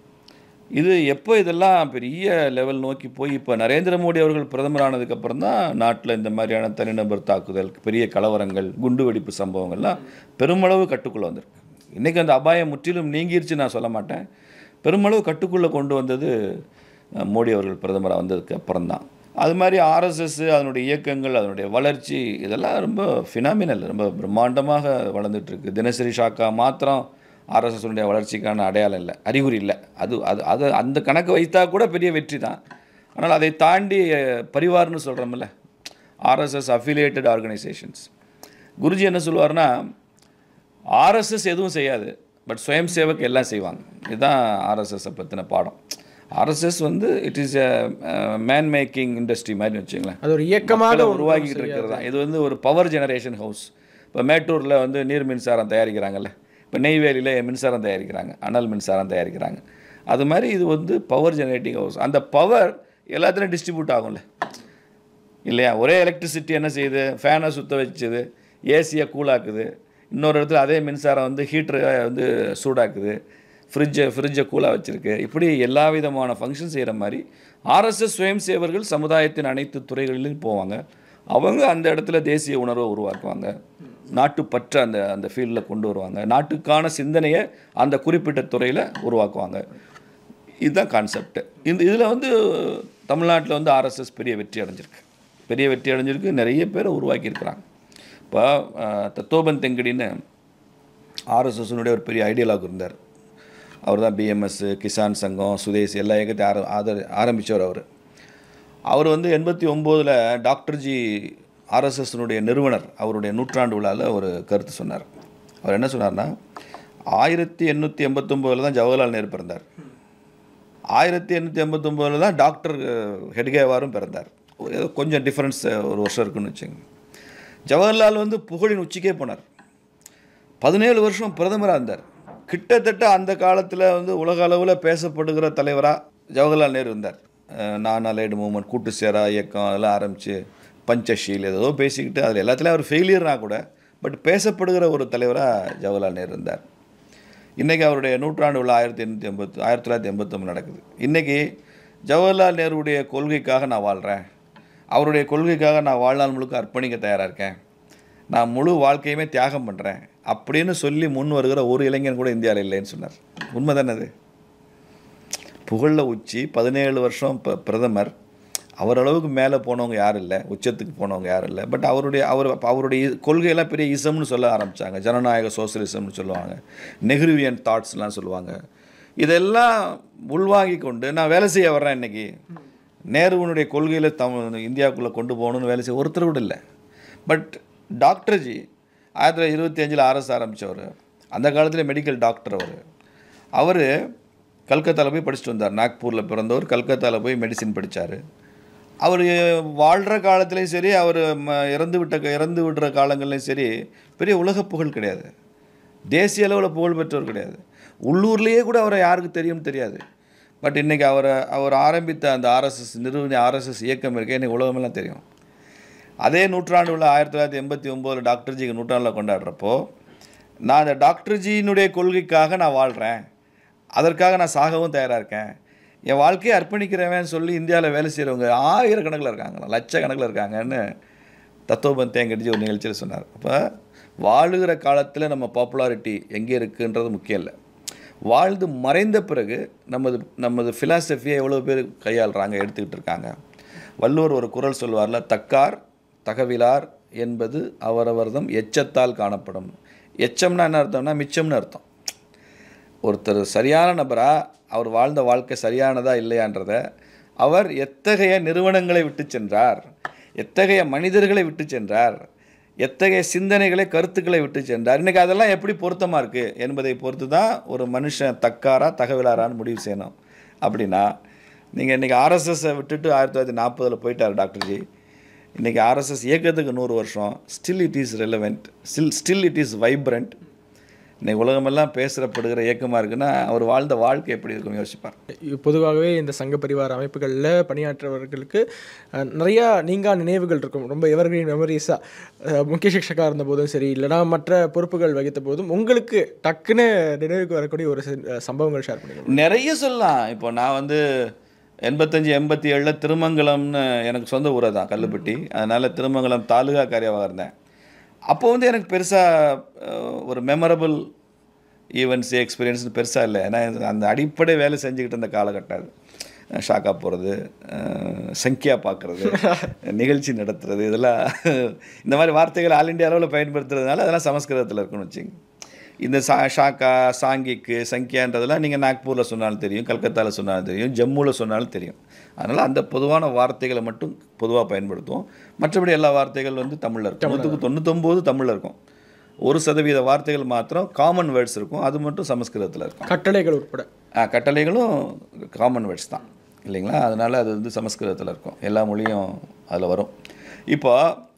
இது எப்போ இதெல்லாம் பெரிய லெவல் நோக்கி போய் இப்போ நரேந்திர மோடி அவர்கள் பிரதமர் ஆனதுக்கப்புறம் தான் நாட்டில் இந்த மாதிரியான தனிநபர் தாக்குதல், பெரிய கலவரங்கள், குண்டு வெடிப்பு சம்பவங்கள்லாம் பெருமளவு கட்டுக்குள்ளே வந்திருக்கு. இன்றைக்கி அந்த அபாயம் முற்றிலும் நீங்கிருச்சு நான் சொல்ல மாட்டேன். பெருமளவு கட்டுக்குள்ளே கொண்டு வந்தது மோடி அவர்கள் பிரதமராக வந்ததுக்கு அப்புறம் தான். அது மாதிரி ஆர்எஸ்எஸ், அதனுடைய இயக்கங்கள், அதனுடைய வளர்ச்சி இதெல்லாம் ரொம்ப ஃபினாமினல், ரொம்ப பிரம்மாண்டமாக வளர்ந்துட்டுருக்கு. தினசரி ஷாக்கா மாத்திரம் ஆர்எஸ்எஸ்னுடைய வளர்ச்சிக்கான அடையாளம் இல்லை, அறிகுறி இல்லை. அது அந்த கணக்கு வைத்தா கூட பெரிய வெற்றி தான். ஆனால் அதை தாண்டி பரிவார்னு சொல்கிறோம்ல, ஆர்எஸ்எஸ் அஃபிலியேட்டட் ஆர்கனைசேஷன்ஸ். குருஜி என்ன சொல்லுவார்னா, ஆர்எஸ்எஸ் எதுவும் செய்யாது, பட் சுயம் சேவக் எல்லாம் செய்வாங்க. இதுதான் ஆர்எஸ்எஸை பற்றின பாடம். RSS it is a man making industry மாதிரி வச்சுங்களேன். அது ஒரு இயக்கமாக உருவாக்கிட்டு இருக்கிறது தான். இது ஒரு பவர் ஜெனரேஷன் ஹவுஸ். இப்போ மேட்டூரில் நீர் மின்சாரம் தயாரிக்கிறாங்கல்ல, இப்போ நெய்வேலியில் மின்சாரம் தயாரிக்கிறாங்க, அனல் மின்சாரம் தயாரிக்கிறாங்க. அது மாதிரி இது பவர் ஜெனரேட்டிங் ஹவுஸ். அந்த பவர் எல்லாத்துலையும் டிஸ்ட்ரிபியூட் ஆகும்ல. இல்லையா? ஒரே எலக்ட்ரிசிட்டி என்ன செய்யுது? ஃபேனை சுற்ற வச்சுது, ஏசியை கூலாக்குது, இன்னொரு இடத்துல அதே மின்சாரம் வந்து ஹீட்டரை வந்து சூடாக்குது, ஃப்ரிட்ஜை கூலாக வச்சுருக்கு. இப்படி எல்லா விதமான ஃபங்க்ஷன் செய்கிற மாதிரி ஆர்எஸ்எஸ் சுயம் சேவர்கள் சமுதாயத்தின் அனைத்து துறைகளிலும் போவாங்க. அவங்க அந்த இடத்துல தேசிய உணர்வை உருவாக்குவாங்க, நாட்டுப்பற்ற அந்த அந்த ஃபீல்டில் கொண்டு வருவாங்க, நாட்டுக்கான சிந்தனையை அந்த குறிப்பிட்ட துறையில் உருவாக்குவாங்க. இதுதான் கான்செப்ட். இதில் வந்து தமிழ்நாட்டில் வந்து ஆர்எஸ்எஸ் பெரிய வெற்றி அடைஞ்சிருக்கு, நிறைய பேரை உருவாக்கியிருக்கிறாங்க. இப்போ தத்தோபன் தெங்கடின்னு ஆர்எஸ்எஸ்னுடைய ஒரு பெரிய ஐடியலாக் இருந்தார். அவர் தான் பிஎம்எஸ், கிசான் சங்கம், சுதேசி எல்லா இயக்கத்தையும் ஆரம்பித்தவர். அவர் வந்து 89 டாக்டர்ஜி ஆர்எஸ்எஸ்னுடைய நிறுவனர் அவருடைய நூற்றாண்டு விழாவில் ஒரு கருத்து சொன்னார். அவர் என்ன சொன்னார்னா, 1889 தான் ஜவஹர்லால் நேரு பிறந்தார், 1889 தான் டாக்டர் ஹெட்கேவாரும் பிறந்தார். ஏதோ கொஞ்சம் டிஃப்ரென்ஸ் ஒரு வருஷம் இருக்குன்னு வச்சுங்க. ஜவஹர்லால் வந்து புகழின் உச்சிக்கே போனார், 17 வருஷம் பிரதமராக இருந்தார். கிட்டத்தட்ட அந்த காலத்தில் வந்து உலக அளவில் பேசப்படுகிற தலைவராக ஜவஹர்லால் நேரு இருந்தார். நான் அலைடு மூமெண்ட், கூட்டு சேரா இயக்கம் அதெல்லாம் ஆரம்பித்து பஞ்சஷீல் ஏதோ பேசிக்கிட்டு அதில் எல்லாத்துலேயும் அவர் ஃபெயிலியர்னா கூட பட் பேசப்படுகிற ஒரு தலைவராக ஜவஹர்லால் நேரு இருந்தார். இன்றைக்கி அவருடைய நூற்றாண்டு விழா 1989 நடக்குது. இன்றைக்கி ஜவஹர்லால் நேருடைய கொள்கைக்காக நான் வாழ்கிறேன், அவருடைய கொள்கைக்காக நான் வாழ்நாள் முழுக்க அர்ப்பணிக்க தயாராக இருக்கேன், நான் முழு வாழ்க்கையுமே தியாகம் பண்ணுறேன் அப்படின்னு சொல்லி முன் வருகிற ஒரு இளைஞன் கூட இந்தியாவில் இல்லைன்னு சொன்னார். உண்மை தானே அது? புகழில் உச்சி, 17 வருஷம் பிரதமர், அவரளவுக்கு மேலே போனவங்க யாரும் இல்லை, உச்சத்துக்கு போனவங்க யாரும் இல்லை. பட் அவருடைய கொள்கையெல்லாம் பெரிய இசம்னு சொல்ல ஆரம்பித்தாங்க. ஜனநாயக சோசியலிசம்னு சொல்லுவாங்க, நெஹ்ருவியன் தாட்ஸ்லாம் சொல்லுவாங்க. இதெல்லாம் உள்வாங்கி கொண்டு நான் வேலை செய்ய வர்றேன். இன்றைக்கி நேருவனுடைய கொள்கையில் இந்தியாவுக்குள்ளே கொண்டு போகணுன்னு வேலை செய்ய ஒருத்தர் கூட இல்லை. பட் டாக்டர்ஜி 1925 ஆர்எஸ் ஆரம்பித்தவர், அந்த காலத்தில் மெடிக்கல் டாக்டர். அவர் கல்கத்தாவில் போய் படிச்சுட்டு வந்தார். நாக்பூரில் பிறந்தவர், கல்கத்தாவில் போய் மெடிசின் படித்தார். அவர் வாழ்கிற காலத்துலேயும் சரி, அவர் இறந்து விடுற காலங்கள்லையும் சரி, பெரிய உலக புகழ் கிடையாது, தேசிய அளவில் புகழ் பெற்றவர் கிடையாது, உள்ளூர்லேயே கூட அவரை யாருக்கு தெரியும்னு தெரியாது. பட் இன்றைக்கி அவர் ஆரம்பித்த அந்த ஆர்எஸ்எஸ் இயக்கம் இருக்கே, இன்றைக்கி உலகமெல்லாம் தெரியும். அதே நூற்றாண்டு உள்ள 1989 டாக்டர்ஜிக்கு நூற்றாண்டில் கொண்டாடுறப்போ, நான் அந்த டாக்டர்ஜியினுடைய கொள்கைக்காக நான் வாழ்கிறேன், அதற்காக நான் சாகவும் தயாராக இருக்கேன், என் வாழ்க்கையை அர்ப்பணிக்கிறவன் சொல்லி இந்தியாவில் வேலை செய்கிறவங்க ஆயிரக்கணக்கில் இருக்காங்களா, லட்சக்கணக்கில் இருக்காங்கன்னு தத்தோபந்த் தேங்கடிஜி ஒரு நிகழ்ச்சியில் சொன்னார். அப்போ வாழுகிற காலத்தில் நம்ம பாப்புலாரிட்டி எங்கே இருக்குன்றது முக்கியம் இல்லை, வாழ்ந்து மறைந்த பிறகு நமது ஃபிலாசபியை எவ்வளோ பேர் கையாளுறாங்க, எடுத்துக்கிட்டு இருக்காங்க. வள்ளுவர் ஒரு குறள் சொல்வார்ல, தக்கார் தகவிலார் என்பது அவரவர்தம் எச்சத்தால் காணப்படும். எச்சம்னா என்ன அர்த்தம்னா மிச்சம்னு அர்த்தம். ஒருத்தர் சரியான நபராக அவர் வாழ்ந்த வாழ்க்கை சரியானதா இல்லையான்றதை அவர் எத்தகைய நிறுவனங்களை விட்டு சென்றார், எத்தகைய மனிதர்களை விட்டு சென்றார், எத்தகைய சிந்தனைகளை கருத்துக்களை விட்டு சென்றார், இன்றைக்கி அதெல்லாம் எப்படி பொருத்தமாக இருக்குது என்பதை பொறுத்து தான் ஒரு மனுஷன் தக்காரா தகவலாரான்னு முடிவு செய்யணும். அப்படின்னா நீங்கள் இன்றைக்கி ஆர்எஸ்எஸை விட்டுட்டு 1940 போயிட்டார் டாக்டர்ஜி. இன்றைக்கி ஆர்எஸ்எஸ் இயக்கத்துக்கு 100 வருஷம். Still it is relevant, still it is vibrant. இன்றைக்கி உலகமெல்லாம் பேசப்படுகிற இயக்கமாக இருக்குன்னா அவர் வாழ்ந்த வாழ்க்கை எப்படி இருக்குன்னு யோசிப்பார். பொதுவாகவே இந்த சங்க பரிவார அமைப்புகளில் பணியாற்றவர்களுக்கு நிறையா நீங்கா நினைவுகள் இருக்கும், ரொம்ப எவர்கிரீன் மெமரிஸாக. முக்கிய சிக்ஷக்காக இருந்த போதும் சரி, இல்லைனா மற்ற பொறுப்புகள் வகித்த போதும் உங்களுக்கு டக்குன்னு நினைவுக்கு வரக்கூடிய ஒரு சம்பவங்கள் ஷேர் பண்ணிக்கலாம். நிறைய சொல்லலாம். இப்போ நான் வந்து 85-87 திருமங்கலம்னு எனக்கு சொந்த ஊரை தான், கல்லுப்பட்டி. அதனால் திருமங்கலம் தாலுகா காரியாவாக இருந்தேன். அப்போ வந்து எனக்கு பெருசாக ஒரு மெமரபிள் ஈவெண்ட்ஸ் எக்ஸ்பீரியன்ஸ்னு பெருசாக இல்லை. ஏன்னா அந்த அடிப்படை வேலை செஞ்சுக்கிட்டு இருந்த காலகட்டம் அது. ஷாக்கா போகிறது, சங்கியா பார்க்குறது, நிகழ்ச்சி நடத்துறது, இதெல்லாம் இந்த மாதிரி வார்த்தைகள் ஆல் இண்டியா அளவில் பயன்படுத்துறதுனால அதெல்லாம் சமஸ்கிருதத்தில் இருக்குன்னு வச்சுங்க. இந்த ஷாக்கா, சாங்கிக்கு, சங்கியான்றதெல்லாம் நீங்கள் நாக்பூரில் சொன்னாலும் தெரியும், கல்கத்தாவில் சொன்னாலும் தெரியும், ஜம்முவில் சொன்னாலும் தெரியும். அதனால் அந்த பொதுவான வார்த்தைகளை மட்டும் பொதுவாக பயன்படுத்துவோம். மற்றபடி எல்லா வார்த்தைகள் வந்து தமிழில் இருக்கும். 99 தமிழில் இருக்கும். 1% வார்த்தைகள் மாத்திரம் காமன் வேர்ட்ஸ் இருக்கும், அது மட்டும் சமஸ்கிருதத்தில் இருக்கும். கட்டளைகள் உட்பட கட்டளைகளும் காமன் வேர்ட்ஸ் தான் இல்லைங்களா? அதனால் அது வந்து சமஸ்கிருதத்தில் இருக்கும், எல்லா மொழியும் அதில் வரும். இப்போ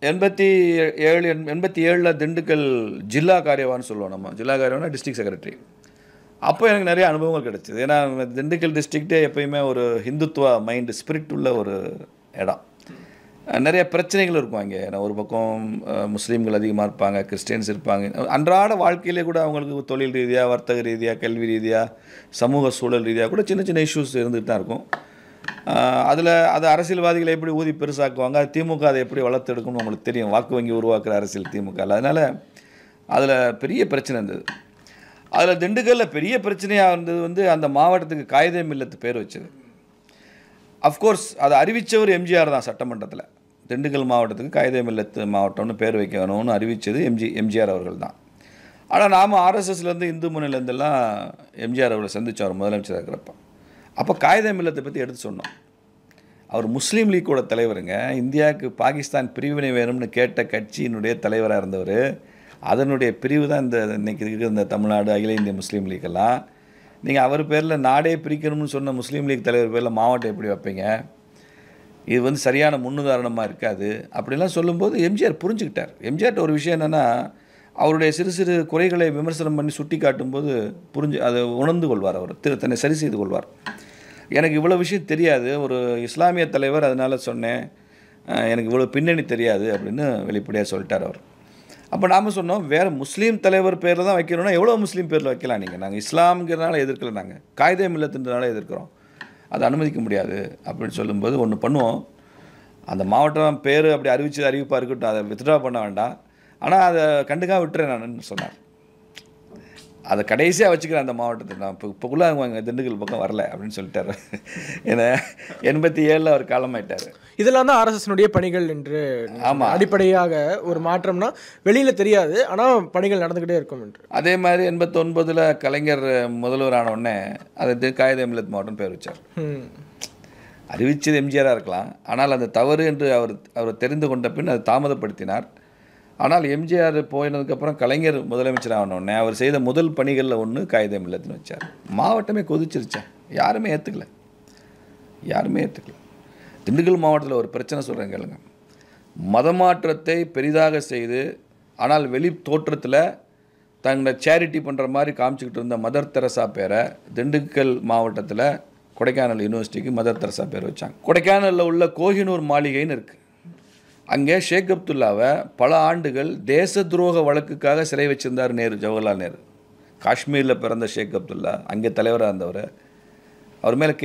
87 திண்டுக்கல் ஜில்லா காரியவான்னு சொல்லுவோம். நம்ம ஜில்லா காரியவானா டிஸ்ட்ரிக்ட் செக்ரட்டரி. அப்போ எனக்கு நிறைய அனுபவங்கள் கிடச்சிது. ஏன்னா திண்டுக்கல் டிஸ்ட்ரிக்டே எப்போயுமே ஒரு ஹிந்துத்துவ மைண்டு ஸ்பிரிட் உள்ள ஒரு இடம். நிறைய பிரச்சனைகள் இருக்கும் அங்கே. ஏன்னா ஒரு பக்கம் முஸ்லீம்கள் அதிகமாக இருப்பாங்க, கிறிஸ்டியன்ஸ் இருப்பாங்க. அன்றாட வாழ்க்கையிலே கூட அவங்களுக்கு தொழில் ரீதியாக, வர்த்தக ரீதியாக, கல்வி ரீதியாக, சமூக சூழல் ரீதியாக கூட சின்ன சின்ன இஷ்யூஸ் இருந்துகிட்டு தான் இருக்கும். அதில் அது அரசியல்வாதிகளை எப்படி ஊதி பெருசாக்குவாங்க, அது திமுக அதை எப்படி வளர்த்தெடுக்கணும்னு உங்களுக்கு தெரியும். வாக்கு வங்கி உருவாக்குற அரசியல் திமுக. அதனால் அதில் பெரிய பிரச்சனை இருந்தது. அதில் திண்டுக்கல்லில் பெரிய பிரச்சனையாக இருந்தது வந்து அந்த மாவட்டத்துக்கு காயிதே மில்லத்து பேர் வச்சது. அஃப்கோர்ஸ் அதை அறிவித்தவர் எம்ஜிஆர் தான் சட்டமன்றத்தில். திண்டுக்கல் மாவட்டத்துக்கு காயிதே மில்லத்து மாவட்டம்னு பேர் வைக்கணும்னு அறிவித்தது எம்ஜிஆர் அவர்கள் தான். ஆனால் நாம் ஆர்எஸ்எஸ்லேருந்து இந்து முன்னிலேருந்தெல்லாம் எம்ஜிஆர் அவர்களை சந்தித்தோம் முதலமைச்சராக இருக்கிறப்ப. அப்போ காயிதே மில்லத்தை பற்றி எடுத்து சொன்னோம். அவர் முஸ்லீம் லீக்கோட தலைவருங்க. இந்தியாவுக்கு பாகிஸ்தான் பிரிவினை வேணும்னு கேட்ட கட்சியினுடைய தலைவராக இருந்தவர். அதனுடைய பிரிவு தான் இன்றைக்கி இருக்கிற இந்த தமிழ்நாடு அகில இந்திய முஸ்லீம் லீக்கெல்லாம். நீங்கள் அவர் பேரில் நாடே பிரிக்கணும்னு சொன்ன முஸ்லீம் லீக் தலைவர் பேரில் மாவட்டம் எப்படி வைப்பீங்க? இது வந்து சரியான முன்னுதாரணமாக இருக்காது. அப்படிலாம் சொல்லும்போது எம்ஜிஆர் புரிஞ்சுக்கிட்டார். எம்ஜிஆர்ட்ட ஒரு விஷயம் என்னென்னா, அவருடைய சிறு சிறு குறைகளை விமர்சனம் பண்ணி சுட்டி காட்டும்போது அதை உணர்ந்து கொள்வார். அவர் தன்னை சரி செய்து கொள்வார். எனக்கு இவ்வளோ விஷயம் தெரியாது, ஒரு இஸ்லாமிய தலைவர், அதனால் சொன்னேன், எனக்கு இவ்வளோ பின்னணி தெரியாது அப்படின்னு வெளிப்படையாக சொல்லிட்டார் அவர். அப்போ நாம் சொன்னோம், வேறு முஸ்லீம் தலைவர் பேரில் தான் வைக்கணும்னா எவ்வளோ முஸ்லீம் பேரில் வைக்கலாம். நாங்கள் இஸ்லாம்ங்கிறனால எதிர்க்கல, நாங்கள் காயிதே மில்லத்துன்றனால எதிர்க்கிறோம், அதை அனுமதிக்க முடியாது அப்படின்னு சொல்லும்போது ஒன்று பண்ணுவோம். அந்த மாவட்டம் பேர் அப்படி அறிவிப்பாக இருக்கட்டும், அதை வித்ட்ரா பண்ண வேண்டாம், ஆனால் அதை கண்டுக்காக விட்டுறேன் நான் சொன்னார். அதை கடைசியாக வச்சுக்கிறேன் அந்த மாவட்டத்தை, நான் இப்போக்குள்ளே அவங்க திண்டுக்கல் பக்கம் வரல அப்படின்னு சொல்லிட்டார். ஏன்னா 87 அவர் காலமாயிட்டார். இதெல்லாம் தான் ஆர்எஸ்எஸ்னுடைய பணிகள் என்று. ஆமாம், அடிப்படையாக ஒரு மாற்றம்னா வெளியில் தெரியாது, ஆனால் பணிகள் நடந்துக்கிட்டே இருக்கும் என்று. அதே மாதிரி 89 கலைஞர் முதல்வரான உடனே அதை காயிதே மில்லத் மாவட்டம் பேர் வச்சார். அறிவிச்சது எம்ஜிஆராக இருக்கலாம், ஆனால் அந்த தவறு என்று அவர் தெரிந்து கொண்ட பின் அதை தாமதப்படுத்தினார். ஆனால் எம்ஜிஆர் போயினதுக்கப்புறம் கலைஞர் முதலமைச்சர் ஆனோடனே அவர் செய்த முதல் பணிகளில் ஒன்று காயிதே மில்லத்துன்னு வச்சார். மாவட்டமே கொதிச்சிருச்சேன், யாருமே ஏற்றுக்கல. திண்டுக்கல் மாவட்டத்தில் ஒரு பிரச்சனை சொல்கிறேன் கேளுங்க. மதமாற்றத்தை பெரிதாக செய்து ஆனால் வெளி தோற்றத்தில் தங்களை சேரிட்டி பண்ணுற மாதிரி காமிச்சிக்கிட்டு இருந்த மதர் தெரசா பேரை திண்டுக்கல் மாவட்டத்தில் கொடைக்கானல் யூனிவர்சிட்டிக்கு மதர் தெரசா பேர் வச்சாங்க. கொடைக்கானலில் உள்ள கோஹினூர் மாளிகைன்னு இருக்குது. அங்கே ஷேக் அப்துல்லாவை பல ஆண்டுகள் தேச துரோக வழக்குக்காக சிறை வச்சிருந்தார் ஜவஹர்லால் நேரு. காஷ்மீரில் பிறந்த ஷேக் அப்துல்லா அங்கே தலைவராக இருந்தவர். அவர் மேலே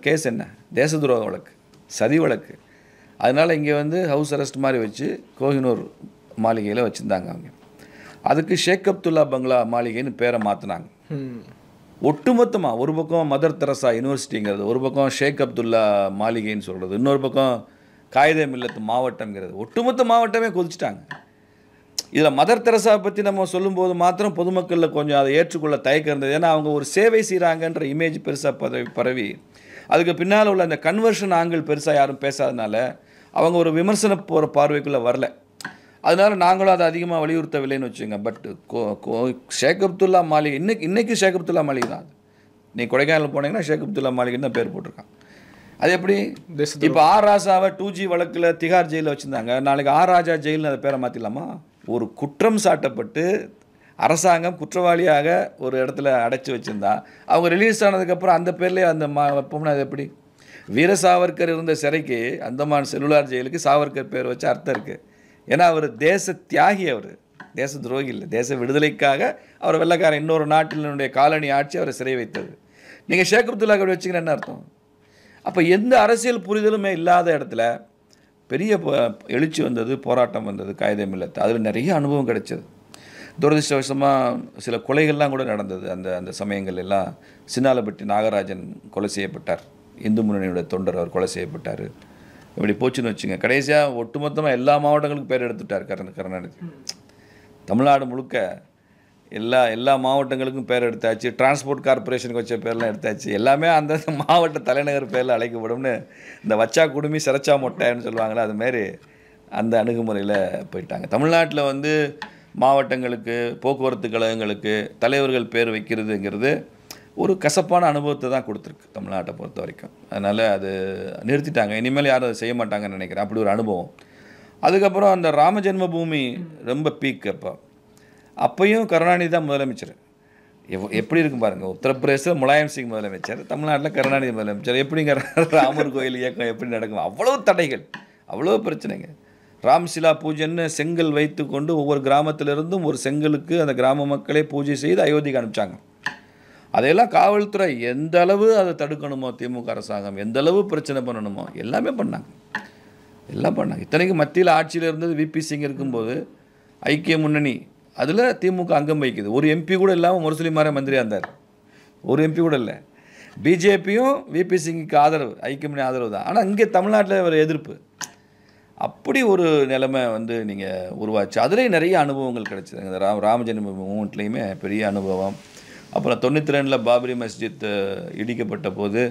கேஸ் என்ன? தேச துரோக வழக்கு, சதி வழக்கு. அதனால் இங்கே வந்து ஹவுஸ் அரெஸ்ட் மாதிரி வச்சு கோஹினூர் மாளிகையில் வச்சுருந்தாங்க. அவங்க அதுக்கு ஷேக் அப்துல்லா பங்களா மாளிகைன்னு பேரை மாற்றினாங்க. ஒட்டுமொத்தமாக ஒரு பக்கம் மதர் தெரசா யூனிவர்சிட்டிங்கிறது, ஒரு பக்கம் ஷேக் அப்துல்லா மாளிகைன்னு சொல்கிறது, இன்னொரு பக்கம் காயிதே மில்லத்து மாவட்டம்ங்கிறது, ஒட்டுமொத்த மாவட்டமே கொதிச்சிட்டாங்க. இதில் மதர் தெரசா பற்றி நம்ம சொல்லும்போது மாத்திரம் பொதுமக்களில் கொஞ்சம் அதை ஏற்றுக்கொள்ள தயக்கம் இருந்தது. ஏன்னா அவங்க ஒரு சேவை செய்கிறாங்கன்ற இமேஜ் பெருசாக பரவி அதுக்கு பின்னால் உள்ள அந்த கன்வர்ஷன் ஆங்கிள் பெருசாக யாரும் பேசாதனால அவங்க ஒரு விமர்சன போகிற பார்வைக்குள்ளே வரல. அதனால் நாங்களும் அதை அதிகமாக வலியுறுத்தவில்லைன்னு வச்சுங்க. பட் ஷேக் அப்துல்லா மாளிகை இன்னைக்கு ஷேக் அப்துல்லா மாளிகை தான். நீ கொடைக்கானல் போனீங்கன்னா ஷேக் அப்துல்லா மாளிகைன்னு தான் பேர் போட்டிருக்கான். அது எப்படி? இப்போ ஆர் ராசாவை 2G வழக்கில் திகார் ஜெயிலில் வச்சுருந்தாங்க, நாளைக்கு ஆர் ராஜா ஜெயில்னு அதை பேரை மாற்றிடலாமா? ஒரு குற்றம் சாட்டப்பட்டு அரசாங்கம் குற்றவாளியாக ஒரு இடத்துல அடைச்சி வச்சுருந்தா அவங்க ரிலீஸ் ஆனதுக்கப்புறம் அந்த பேர்லேயே அந்த வைப்போம்னா அது எப்படி? வீர சாவர்கர் இருந்த சிறைக்கு அந்தமான் செல்லுலார் ஜெயிலுக்கு சாவர்கர் பேர் வச்சு அர்த்தம் இருக்குது. ஏன்னா அவர் தேச தியாகி, அவர் தேச துரோகி இல்லை. தேச விடுதலைக்காக அவர் வெள்ளைக்காரன் இன்னொரு நாட்டினுடைய காலனி ஆட்சி அவரை சிறை வைத்தது. நீங்கள் ஷேக் அப்துல்லா அப்படி வச்சிங்கன்னா என்ன அர்த்தம்? அப்போ எந்த அரசியல் புரிதலுமே இல்லாத இடத்துல பெரிய எழுச்சி வந்தது, போராட்டம் வந்தது காயிதே மில்லத்து. அதில் நிறைய அனுபவம் கிடைச்சது. துரதிருஷ்டவசமாக சில கொலைகள்லாம் கூட நடந்தது. அந்த சமயங்கள் எல்லாம் சின்னாலப்பட்டி நாகராஜன் கொலை செய்யப்பட்டார், இந்து முன்னணியோட தொண்டர், அவர் கொலை செய்யப்பட்டார். இப்படி போச்சுன்னு வச்சுங்க. கடைசியாக ஒட்டுமொத்தமாக எல்லா மாவட்டங்களுக்கும் பேர் எடுத்துட்டார் கருணாநிதி. தமிழ்நாடு முழுக்க எல்லா மாவட்டங்களுக்கும் பேர் எடுத்தாச்சு. டிரான்ஸ்போர்ட் கார்பரேஷனுக்கு வச்ச பேர்லாம் எடுத்தாச்சு. எல்லாமே அந்த மாவட்ட தலைநகர் பேரில் அழைக்கப்படும்னு இந்த வச்சா குடுமி சிறச்சா மொட்டைன்னு சொல்லுவாங்களே, அதுமாரி அந்த அணுகுமுறையில் போயிட்டாங்க. தமிழ்நாட்டில் வந்து மாவட்டங்களுக்கு, போக்குவரத்து கழகங்களுக்கு தலைவர்கள் பேர் வைக்கிறதுங்கிறது ஒரு கசப்பான அனுபவத்தை தான் கொடுத்துருக்கு தமிழ்நாட்டை பொறுத்த வரைக்கும். அதனால் அது நிறுத்திட்டாங்க. இனிமேல் யாரும் அதை செய்ய மாட்டாங்கன்னு நினைக்கிறேன். அப்படி ஒரு அனுபவம். அதுக்கப்புறம் அந்த ராம ஜென்ம பூமி ரொம்ப பீக். அப்பையும் கருணாநிதி தான் முதலமைச்சர். எப்படி இருக்கும் பாருங்கள். உத்தரப்பிரதேசத்தில் முலாயம் சிங் முதலமைச்சர், தமிழ்நாட்டில் கருணாநிதி முதலமைச்சர். எப்படிங்கிற ராமர் கோயில் இயக்கம் எப்படி நடக்கும்? அவ்வளோ தடைகள், அவ்வளோ பிரச்சனைங்க. ராம்சிலா பூஜைன்னு செங்கல் வைத்து கொண்டு ஒவ்வொரு கிராமத்திலிருந்தும் ஒரு செங்கலுக்கு அந்த கிராம மக்களே பூஜை செய்து அயோத்திக்கு அனுப்பிச்சாங்க. அதையெல்லாம் காவல்துறை எந்த அளவு அதை தடுக்கணுமோ, திமுக அரசாங்கம் எந்த அளவு பிரச்சனை பண்ணணுமோ எல்லாமே பண்ணாங்க, எல்லாம் பண்ணாங்க. இத்தனைக்கு மத்தியில் ஆட்சியில் இருந்தது விபி சிங் இருக்கும்போது ஐக்கிய முன்னணி அதில் திமுக அங்கம் வகிக்குது. ஒரு எம்பி கூட இல்லாமல் முரசொலிமாரே மந்திரியாக இருந்தார், ஒரு எம்பி கூட இல்லை. பிஜேபியும் விபி சிங்குக்கு ஆதரவு, ஐக்கிய முன்னணி ஆதரவு தான். ஆனால் இங்கே தமிழ்நாட்டில் ஒரு எதிர்ப்பு. அப்படி ஒரு நிலைமை வந்து நீங்கள் உருவாச்சு. அதுலேயும் நிறைய அனுபவங்கள் கிடச்சிது. இந்த ராமஜென்ம மூமெண்ட்லேயுமே பெரிய அனுபவம். அப்புறம் 92 பாபரி மஸ்ஜித் இடிக்கப்பட்ட போது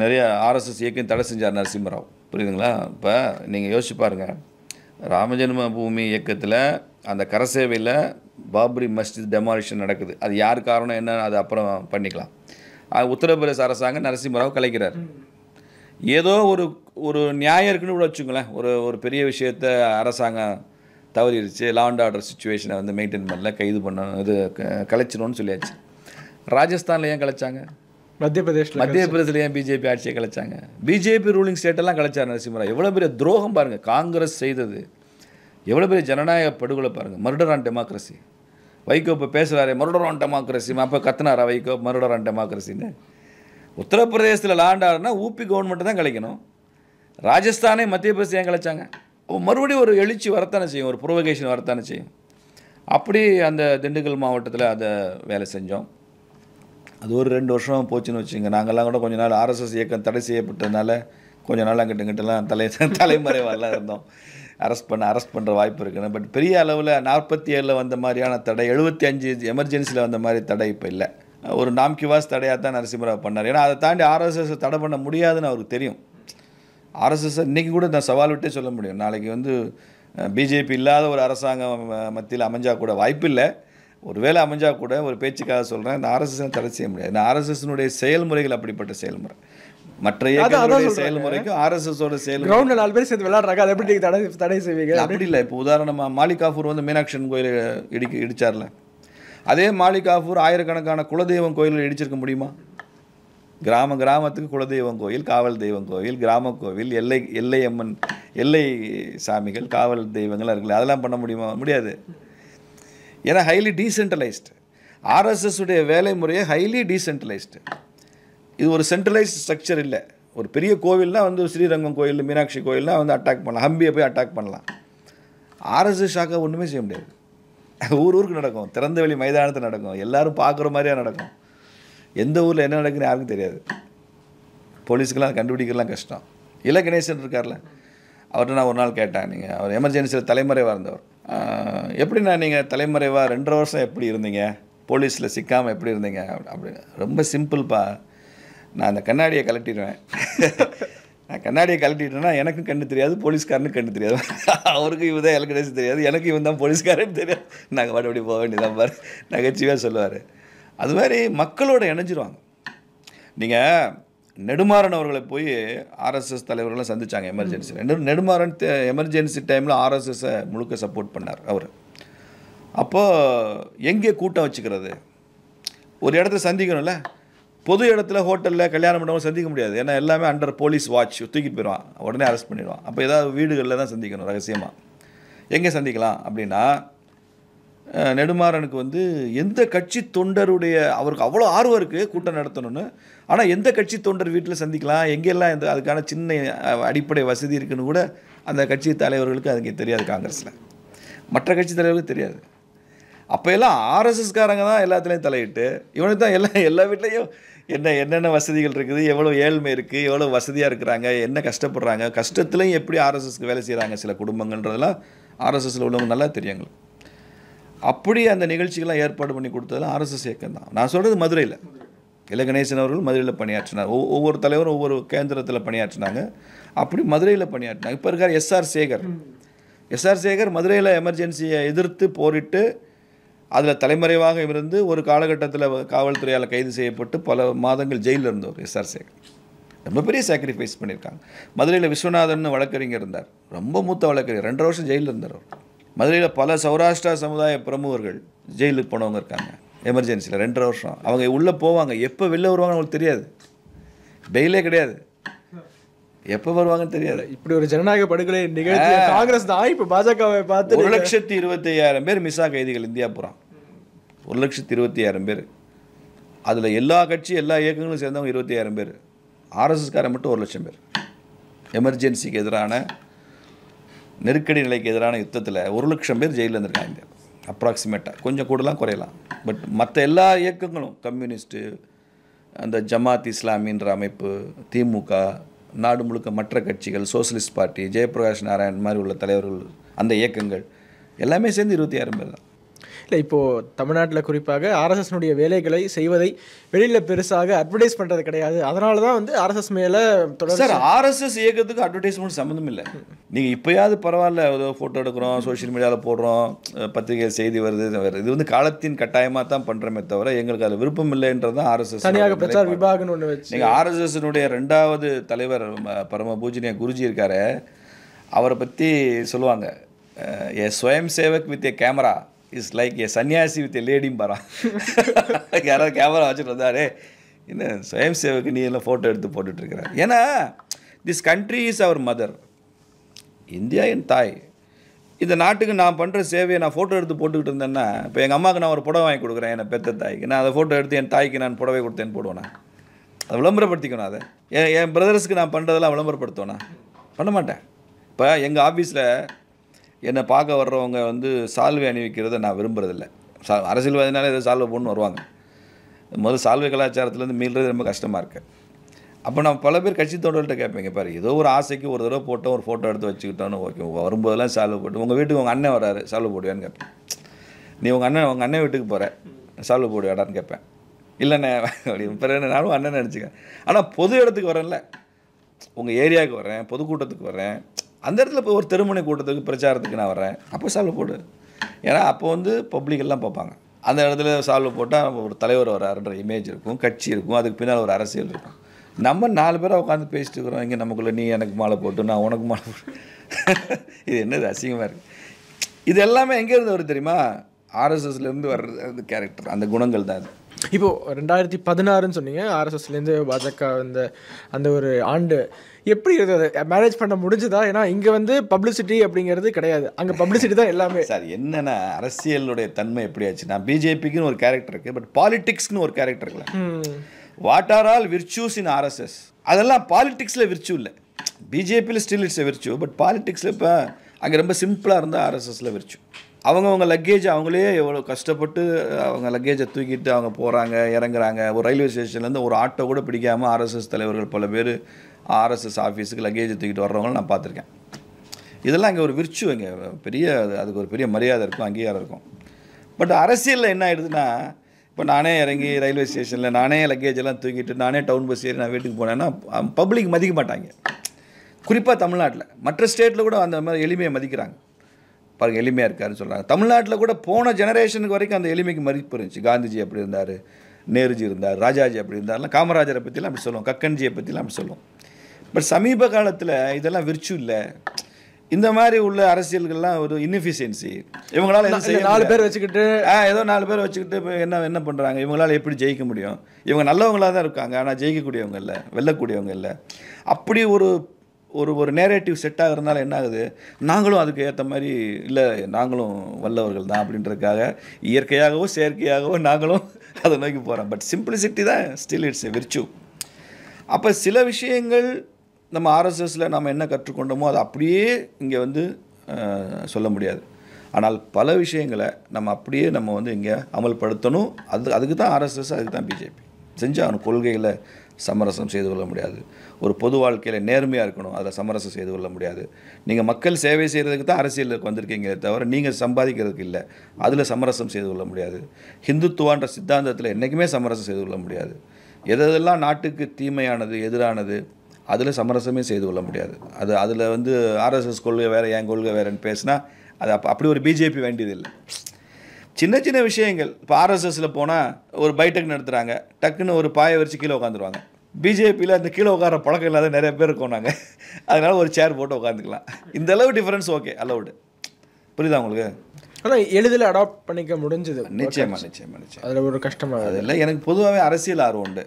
நிறைய ஆர்எஸ்எஸ் இயக்கம் தடை செஞ்சார் நரசிம்மராவ், புரியுதுங்களா? இப்போ நீங்கள் யோசிச்சு பாருங்கள், ராமஜென்ம பூமி இயக்கத்தில் அந்த கரசேவையில் பாபரி மஸ்ஜித் டெமாலிஷன் நடக்குது. அது யார் காரணம் என்ன, அது அப்புறம் பண்ணிக்கலாம். உத்தரப்பிரதேச அரசாங்கம் நரசிம்மராவ் கலைக்கிறார். ஏதோ ஒரு நியாயம் இருக்குன்னு கூட வச்சுங்களேன். ஒரு பெரிய விஷயத்தை அரசாங்கம் தவறிடுச்சு, லா அண்ட் ஆர்டர் சுச்சுவேஷனை வந்து மெயின்டைன் பண்ணல, கைது பண்ணணும், இது கலைச்சிடணும்னு சொல்லியாச்சு. ராஜஸ்தானில் ஏன் கலைச்சாங்க? மத்திய பிரதேசில் ஏன் பிஜேபி ஆட்சியை கலைச்சாங்க? BJP ruling ஸ்டேட்டெல்லாம் கலைச்சார் Narasimha Rao. எவ்வளோ பெரிய துரோகம் பாருங்கள் காங்கிரஸ் செய்தது, எவ்வளோ பெரிய ஜனநாயக படுகொலை பாருங்கள். Murder on democracy. வைகோ இப்போ பேசுகிறாரு மர்டர் ஆன் டெமோக்ரஸி, அப்போ கத்துனாரா வைகோ மர்டர் ஆன் டெமோக்ரஸின்னு? உத்தரப்பிரதேசத்தில் லா அண்ட் ஆர்டர்னா ஊபி கவர்மெண்ட்டு தான் கலைக்கணும். ராஜஸ்தானே மத்திய பிரதேசம் ஏன் கலைச்சாங்க? மறுபடியும் ஒரு எழுச்சி வரத்தானே செய்யும், ஒரு ப்ரொவகேஷன் வரத்தானே செய்யும். அப்படி அந்த திண்டுக்கல் மாவட்டத்தில் அதை வேலை செஞ்சோம். அது ஒரு 2 வருஷம் போச்சுன்னு வச்சுங்க. நாங்கள்லாம் கூட கொஞ்ச நாள் ஆர்எஸ்எஸ் இயக்கம் தடை செய்யப்பட்டதுனால கொஞ்ச நாள் அங்கிட்டலாம் தலைமறைவாலாம் இருந்தோம். அரெஸ்ட் பண்ணுற வாய்ப்பு இருக்குன்னு. பட் பெரிய அளவில் 47 வந்த மாதிரியான தடை, 75 எமர்ஜென்சியில் வந்த மாதிரி தடை இப்போ இல்லை. ஒரு நாம்கிவாஸ் தடையாக தான் நரசிம்மராவ் பண்ணார். ஏன்னா அதை தாண்டி ஆர்எஸ்எஸ் தடை பண்ண முடியாதுன்னு அவருக்கு தெரியும். ஆர்எஸ்எஸ் இன்றைக்கி கூட நான் சவால் விட்டே சொல்ல முடியும். நாளைக்கு வந்து பிஜேபி இல்லாத ஒரு அரசாங்கம் மத்தியில் அமைஞ்சால் கூட வாய்ப்பு இல்லை. ஒருவேளை அமைஞ்சால் கூட ஒரு பேச்சுக்காக சொல்கிறேன், இந்த ஆர்எஸ்எஸ் தடை செய்ய முடியாது. இந்த ஆர்எஸ்எஸ்னுடைய செயல்முறைகள் அப்படிப்பட்ட செயல்முறை. மற்ற இயக்கங்களுடைய செயல்முறைக்கும் ஆர்எஸ்எஸோட செயல்முறை 4 பேர் சேர்ந்து விளையாடுறாங்க. அதை எப்படி தடை செய்வீங்க? அப்படி இல்லை. இப்போ உதாரணமாக மாலிகாஃபூர் வந்து மீனாட்சி கோயிலை இடிச்சார்ல, அதே மாலிகாஃபூர் ஆயிரக்கணக்கான குலதெய்வம் கோயில்கள் இடிச்சிருக்க முடியுமா? கிராமத்துக்கு குலதெய்வம் கோயில், காவல் தெய்வம் கோயில், கிராம கோவில், எல்லை அம்மன், எல்லை சாமிகள், காவல் தெய்வங்கள் இருக்குல்ல, அதெல்லாம் பண்ண முடியுமா? முடியாது. ஏன்னா ஹைலி டீசென்ட்ரலைஸ்டு. ஆர்எஸ்எஸ் உடைய வேலை முறையே ஹைலி டீசென்ட்ரலைஸ்டு. இது ஒரு சென்ட்ரலைஸ்ட் ஸ்ட்ரக்சர் இல்லை. ஒரு பெரிய கோவில்னால் வந்து ஸ்ரீரங்கம் கோயில், மீனாட்சி கோயில்னால் வந்து அட்டாக் பண்ணலாம், ஹம்பியை போய் அட்டாக் பண்ணலாம். ஆர்எஸ்எஸ் ஷாக்கை ஒன்றுமே செய்ய முடியாது. ஊருக்கு நடக்கும், திறந்த வெளி மைதானத்தில் நடக்கும், எல்லோரும் பார்க்குற மாதிரியாக நடக்கும். எந்த ஊரில் என்ன நடக்குன்னு யாருக்கும் தெரியாது. போலீஸுக்கெல்லாம் கண்டுபிடிக்கலாம் கஷ்டம். கணேசன் இருக்கார்ல, அவர்கிட்ட நான் ஒரு நாள் கேட்டேன், நீங்கள் அவர் எமர்ஜென்சியில் தலைமறைவாக இருந்தவர், எப்படிண்ணா நீங்கள் தலைமறைவாக 2.5 வருஷம் எப்படி இருந்தீங்க, போலீஸில் சிக்காமல் எப்படி இருந்தீங்க அப்படின்னு. ரொம்ப சிம்பிள்ப்பா, நான் அந்த கண்ணாடியை கழட்டிடுவேன். நான் கண்ணாடியை கழட்டிட்டேன்னா எனக்கும் கண்ணு தெரியாது, போலீஸ்காரனுக்கு கண்ணு தெரியாது. அவருக்கும் இவன் தான் கணேசன் தெரியாது, எனக்கு இவன் தான் போலீஸ்காரன்னு தெரியாது. நாங்கள் மறுபடியும் போக வேண்டியதான் பாரு, நகைச்சுவையாக சொல்லுவார். அது மாதிரி மக்களோட இணைஞ்சிருவாங்க. நீங்கள் நெடுமாறன் அவர்களை போய் ஆர்எஸ்எஸ் தலைவர்கள்லாம் சந்தித்தாங்க எமர்ஜென்சியில். நெடுமாறன் எமர்ஜென்சி டைமில் ஆர்எஸ்எஸ்ஸை முழுக்க சப்போர்ட் பண்ணார் அவர். அப்போது எங்கே கூட்டம் வச்சுக்கிறது? ஒரு இடத்துல சந்திக்கணும்ல. பொது இடத்துல ஹோட்டலில் கல்யாண மண்டபம் சந்திக்க முடியாது, ஏன்னா எல்லாமே அண்டர் போலீஸ் வாட்ச், தூக்கிட்டு போயிடுவான், உடனே அரெஸ்ட் பண்ணிடுவான். அப்போ ஏதாவது வீடுகளில் தான் சந்திக்கணும் ரகசியமாக. எங்கே சந்திக்கலாம் அப்படின்னா, நெடுமாறனுக்கு வந்து எந்த கட்சி தொண்டருடைய, அவருக்கு அவ்வளோ ஆர்வம் இருக்குது கூட்டம் நடத்தணும்னு, ஆனால் எந்த கட்சி தொண்டர் வீட்டில் சந்திக்கலாம், எங்கெல்லாம் அதுக்கான சின்ன அடிப்படை வசதி இருக்குன்னு கூட அந்த கட்சி தலைவர்களுக்கு அதுக்கு தெரியாது. காங்கிரஸில் மற்ற கட்சி தலைவர்களுக்கு தெரியாது. அப்போ எல்லாம் ஆர்எஸ்எஸ்காரங்க தான் எல்லாத்துலேயும் தலையிட்டு, இவனுக்கு தான் எல்லா வீட்லேயும் என்னென்ன வசதிகள் இருக்குது, எவ்வளோ ஏழ்மை இருக்குது, எவ்வளோ வசதியாக இருக்கிறாங்க, என்ன கஷ்டப்படுறாங்க, கஷ்டத்துலையும் எப்படி ஆர்எஸ்எஸ்க்கு வேலை செய்கிறாங்க சில குடும்பங்கள்ன்றதெல்லாம் ஆர்எஸ்எஸில் உள்ளவங்க நல்லா தெரியுங்க. அப்படி அந்த நிகழ்ச்சிகள்லாம் ஏற்பாடு பண்ணி கொடுத்ததெல்லாம் ஆர்எஸ்எஸ் இயக்கம் தான். நான் சொல்கிறது மதுரையில் கணேசன் அவர்கள் மதுரையில் பணியாற்றினார். ஒவ்வொரு தலைவரும் ஒவ்வொரு கேந்திரத்தில் பணியாற்றினாங்க. அப்படி மதுரையில் பணியாற்றினாங்க. இப்போ இருக்கார் எஸ்ஆர் சேகர் மதுரையில் எமர்ஜென்சியை எதிர்த்து போரிட்டு அதில் தலைமறைவாக இருந்து ஒரு காலகட்டத்தில் காவல்துறையால் கைது செய்யப்பட்டு பல மாதங்கள் ஜெயிலில் இருந்தவர் எஸ்ஆர் சேகர். ரொம்ப பெரிய சாக்ரிஃபைஸ் பண்ணியிருக்காங்க. மதுரையில் விஸ்வநாதன் வழக்கறிஞர் இருந்தார், ரொம்ப மூத்த வழக்கறிஞர், 2.5 வருஷம் ஜெயிலில் இருந்தார் அவர். மதுரையில் பல சௌராஷ்டிரா சமுதாய பிரமுகர்கள் ஜெயிலுக்கு போனவங்க இருக்காங்க எமர்ஜென்சியில் 2.5 வருஷம். அவங்க உள்ளே போவாங்க, எப்போ வெளில வருவாங்க அவங்களுக்கு தெரியாது, பெயிலே கிடையாது. எப்போ வருவாங்கன்னு தெரியாது. இப்படி ஒரு ஜனநாயக படுகொலை நிகழ்ச்சிய காங்கிரஸ் தான் இப்போ பாஜகவை பார்த்து 1,25,000 பேர் மிஸ்ஸா கைதிகள் இந்தியா பூரா. 1,25,000 பேர். அதில் எல்லா கட்சி எல்லா இயக்கங்களும் சேர்ந்தவங்க 25,000 பேர். ஆர்எஸ்எஸ்காரன் மட்டும் 1,00,000 பேர். எமர்ஜென்சிக்கு எதிரான நெருக்கடி நிலைக்கு எதிரான யுத்தத்தில் 1,00,000 பேர் ஜெயிலில் இருந்திருக்காங்க இந்தியா அப்ராக்சிமேட்டாக. கொஞ்சம் கூடலாம் குறையலாம். பட் மற்ற எல்லா இயக்கங்களும் கம்யூனிஸ்ட்டு, அந்த ஜமாத் இஸ்லாமின்ற அமைப்பு, திமுக, நாடு முழுக்க மற்ற கட்சிகள், சோசியலிஸ்ட் பார்ட்டி, ஜெயபிரகாஷ் நாராயண் மாதிரி உள்ள தலைவர்கள், அந்த இயக்கங்கள் எல்லாமே சேர்ந்து 26 பேர் தான். இல்லை இப்போது தமிழ்நாட்டில் குறிப்பாக ஆர்எஸ்எஸ்னுடைய வேலைகளை செய்வதை வெளியில் பெருசாக அட்வர்டைஸ் பண்ணுறது கிடையாது. அதனால தான் வந்து ஆர்எஸ்எஸ் மேலே சார் ஆர்எஸ்எஸ் இயக்கத்துக்கு அட்வர்டைஸ்மெண்ட் சம்மந்தம் இல்லை. நீங்கள் இப்போயாவது பரவாயில்ல, ஏதோ ஃபோட்டோ எடுக்கிறோம், சோஷியல் மீடியாவில் போடுறோம், பத்திரிகை செய்தி வருது, இது வந்து காலத்தின் கட்டாயமாக தான் பண்ணுறமே தவிர எங்களுக்கு அதில் விருப்பம் இல்லைன்றது தான் ஆர்எஸ்எஸ் தனியாக பிரச்சார விபாகம்னு ஒன்று வச்சு. நீங்கள் ஆர்எஸ்எஸ்னுடைய 2வது தலைவர் பரம பூஜ்ய குருஜி இருக்காரு, அவரை பற்றி சொல்லுவாங்க, a swayamsevak with a camera is like a sannyasi with ஏ லேடியும் பாரா. யாராவது கேமரா வச்சுட்டு வந்தாரே, என்ன ஸ்வயம் சேவக்கு நீ எல்லாம் ஃபோட்டோ எடுத்து போட்டுட்ருக்கிறார். ஏன்னா this country is our mother. India என் தாய். இந்த நாட்டுக்கு நான் பண்ணுற சேவையை நான் ஃபோட்டோ எடுத்து போட்டுக்கிட்டு இருந்தேன்னா, இப்போ எங்கள் அம்மாவுக்கு நான் ஒரு புடவை வாங்கி கொடுக்குறேன், என்னை பெத்த தாய்க்கு, நான் அதை ஃபோட்டோ எடுத்து என் தாய்க்கு நான் புடவை கொடுத்தேன்னு போடுவேண்ணா? அதை விளம்பரப்படுத்திக்கணும். அதை என் பிரதர்ஸுக்கு நான் பண்ணுறதெல்லாம் விளம்பரப்படுத்துவேண்ணா? பண்ண மாட்டேன். இப்போ எங்கள் ஆஃபீஸில் என்னை பார்க்க வர்றவங்க வந்து சால்வை அணிவிக்கிறத நான் விரும்புறதில்லை. அரசியல்வாதினால ஏதோ சால்வை போடணும்னு வருவாங்க. முதல்ல சால்வை கலாச்சாரத்துலேருந்து மீள்றது ரொம்ப கஷ்டமாக இருக்குது. அப்போ நான் பல பேர் கட்சி தொண்டர்கள்ட்ட கேட்பேங்க, பாரு ஏதோ ஒரு ஆசைக்கு ஒரு தடவை போட்டோம், ஒரு ஃபோட்டோ எடுத்து வச்சுக்கிட்டோன்னு, ஓகே வரும்போதெல்லாம் சால்வை போட்டு, உங்கள் வீட்டுக்கு உங்கள் அண்ணன் வராரு சால்வை போடுவேன்னு கேட்பேன். நீ உங்கள் அண்ணன் வீட்டுக்கு போகிற சால்வை போடுவேடான்னு கேட்பேன். இல்லைண்ணே அப்படின்னு பிறகு நானும் அண்ணன் நினச்சிக்கேன். ஆனால் பொது இடத்துக்கு வரேன்ல, உங்கள் ஏரியாவுக்கு வரேன், பொதுக்கூட்டத்துக்கு வரேன், அந்த இடத்துல இப்போ ஒரு தெருமுனை கூட்டத்துக்கு பிரச்சாரத்துக்கு நான் வரேன், அப்போ சால்வை போடு. ஏன்னா அப்போ வந்து பப்ளிக் எல்லாம் பார்ப்பாங்க. அந்த இடத்துல சால்வை போட்டால் ஒரு தலைவர் வராருன்ற இமேஜ் இருக்கும், கட்சி இருக்கும், அதுக்கு பின்னால் ஒரு அரசியல் இருக்கும். நம்ம 4 பேரை உட்காந்து பேசிட்டு இருக்கிறோம் இங்கே, நமக்குள்ளே நீ எனக்கு மாலை போட்டு நான் உனக்கு மாலை போட்டு. இது என்னது அசிங்கமாக இருக்குது. இது எல்லாமே எங்கேருந்து வருது தெரியுமா? ஆர்எஸ்எஸ்லேருந்து வர்றது அந்த கேரக்டர், அந்த குணங்கள் தான் அது. இப்போது 2016ன்னு சொன்னீங்க, ஆர்எஸ்எஸ்லேருந்து பாஜக அந்த ஒரு ஆண்டு எப்படி இருந்தது? மேனேஜ் பண்ண முடிஞ்சுதா? ஏன்னா இங்கே வந்து பப்ளிசிட்டி அப்படிங்கிறது கிடையாது, அங்கே பப்ளிசிட்டி தான் எல்லாமே. சார் என்னென்னா அரசியலுடைய தன்மை எப்படி ஆச்சுன்னா, பிஜேபிக்குன்னு ஒரு கேரக்டர் இருக்குது, பட் பாலிடிக்ஸ்னு ஒரு கேரக்டர் இருக்குல்ல. What are all virtues in RSS, அதெல்லாம் பாலிடிக்ஸில் விர்ச்சு இல்லை. பிஜேபியில் still it's a virtue, but பாலிடிக்ஸில் இப்போ அங்கே ரொம்ப சிம்பிளாக இருந்தால் ஆர்எஸ்எஸில் விர்ச்சு. அவங்கவுங்க லக்கேஜ் அவங்களே எவ்வளோ கஷ்டப்பட்டு அவங்க லக்கேஜை தூக்கிட்டு அவங்க போகிறாங்க, இறங்குறாங்க. ஒரு ரயில்வே ஸ்டேஷன்லேருந்து ஒரு ஆட்டோ கூட பிடிக்காமல் ஆர்எஸ்எஸ் தலைவர்கள் பல பேர் ஆர்எஸ்எஸ் ஆஃபீஸுக்கு லக்கேஜை தூக்கிட்டு வர்றவங்களும் நான் பார்த்துருக்கேன். இதெல்லாம் இங்கே ஒரு விர்ச்சு, இங்கே பெரிய அதுக்கு ஒரு பெரிய மரியாதை இருக்கும், அங்கீகாரம் இருக்கும். பட் அரசியலில் என்ன ஆகிடுதுன்னா, இப்போ நானே இறங்கி ரயில்வே ஸ்டேஷனில் நானே லக்கேஜ் எல்லாம் தூக்கிட்டு நானே டவுன் பஸ் ஏறி நான் வீட்டுக்கு போனேன்னா பப்ளிக் மதிக்க மாட்டாங்க. குறிப்பாக தமிழ்நாட்டில், மற்ற ஸ்டேட்டில் கூட அந்த மாதிரி எளிமையை மதிக்கிறாங்க. பாருங்கள் எளிமையாக இருக்காருன்னு சொல்கிறாங்க. தமிழ்நாட்டில் கூட போன ஜெனரேஷனுக்கு வரைக்கும் அந்த எளிமைக்கு மதிப்பு இருந்துச்சு. காந்திஜி அப்படி இருந்தார், நேருஜி இருந்தார், ராஜாஜி அப்படி இருந்தார்லாம், காமராஜரை பற்றிலாம் அப்படி சொல்லுவோம், கக்கன்ஜியை பற்றிலாம் அப்படி சொல்லுவோம். பட் சமீப காலத்தில் இதெல்லாம் விர்ச்சு இல்லை. இந்த மாதிரி உள்ள அரசியல்கள்லாம் ஒரு இன்எஃபிஷியன்சி. இவங்களால எதுவும் செய்ய 4 பேர் வச்சுக்கிட்டு ஏதோ 4 பேர் வச்சுக்கிட்டு இப்போ என்ன பண்ணுறாங்க? இவங்களால எப்படி ஜெயிக்க முடியும்? இவங்க நல்லவங்களாக தான் இருக்காங்க, ஆனால் ஜெயிக்கக்கூடியவங்க இல்லை, வெல்லக்கூடியவங்க இல்லை. அப்படி ஒரு ஒரு நேரேட்டிவ் செட் ஆகிறதுனால என்ன ஆகுது, நாங்களும் அதுக்கு ஏற்ற மாதிரி இல்லை, நாங்களும் வல்லவர்கள் தான் அப்படின்றதுக்காக இயற்கையாகவோ செயற்கையாகவோ நாங்களும் அதை நோக்கி போகிறோம். பட் சிம்பிளிசிட்டி தான் ஸ்டில் இட்ஸ் எ விர்ச்சு. அப்போ சில விஷயங்கள் நம்ம ஆர்எஸ்எஸில் நம்ம என்ன கற்றுக்கொண்டோமோ அதை அப்படியே இங்கே வந்து சொல்ல முடியாது. ஆனால் பல விஷயங்களை நம்ம அப்படியே நம்ம வந்து இங்கே அமல்படுத்தணும். அதுக்கு தான் ஆர்எஸ்எஸ், அதுக்கு தான் பிஜேபி செஞ்சாகணும். கொள்கைகளை சமரசம் செய்து கொள்ள முடியாது. ஒரு பொது வாழ்க்கையில் நேர்மையாக இருக்கணும், அதில் சமரசம் செய்து கொள்ள முடியாது. நீங்கள் மக்கள் சேவை செய்கிறதுக்கு தான் அரசியலுக்கு வந்திருக்கீங்களே தவிர நீங்கள் சம்பாதிக்கிறதுக்கு இல்லை, அதில் சமரசம் செய்து கொள்ள முடியாது. ஹிந்துத்துவான்ற சித்தாந்தத்தில் என்றைக்குமே சமரசம் செய்து கொள்ள முடியாது. எதெல்லாம் நாட்டுக்கு தீமையானது, எதிரானது, அதில் சமரசமே செய்து கொள்ள முடியாது. அதில் வந்து ஆர்எஸ்எஸ் கொள்கை வேறு, என் கொள்கை வேறுன்னு பேசினா அது அப்படி ஒரு பிஜேபி வேண்டியதில்லை. சின்ன சின்ன விஷயங்கள், இப்போ ஆர்எஸ்எஸில் போனால் ஒரு பைடெக் நடத்துகிறாங்க, டக்குன்னு ஒரு பாயை வச்சு கீழே உட்காந்துருவாங்க. பிஜேபியில் அந்த கீழே உட்கார பழக்கம் இல்லாத நிறைய பேர் இருக்கோம் நாங்கள். அதனால் ஒரு சேர் போட்டு உட்காந்துக்கலாம். இந்த அளவு டிஃப்ரென்ஸ் ஓகே, அலவுடு. புரியுதா உங்களுக்கு? ஆனால் எளிதில் அடாப்ட் பண்ணிக்க முடிஞ்சது. நிச்சயமாக. அதில் ஒரு கஷ்டமாக அதில் எனக்கு பொதுவாகவே அரசியல் ஆர்வம் உண்டு.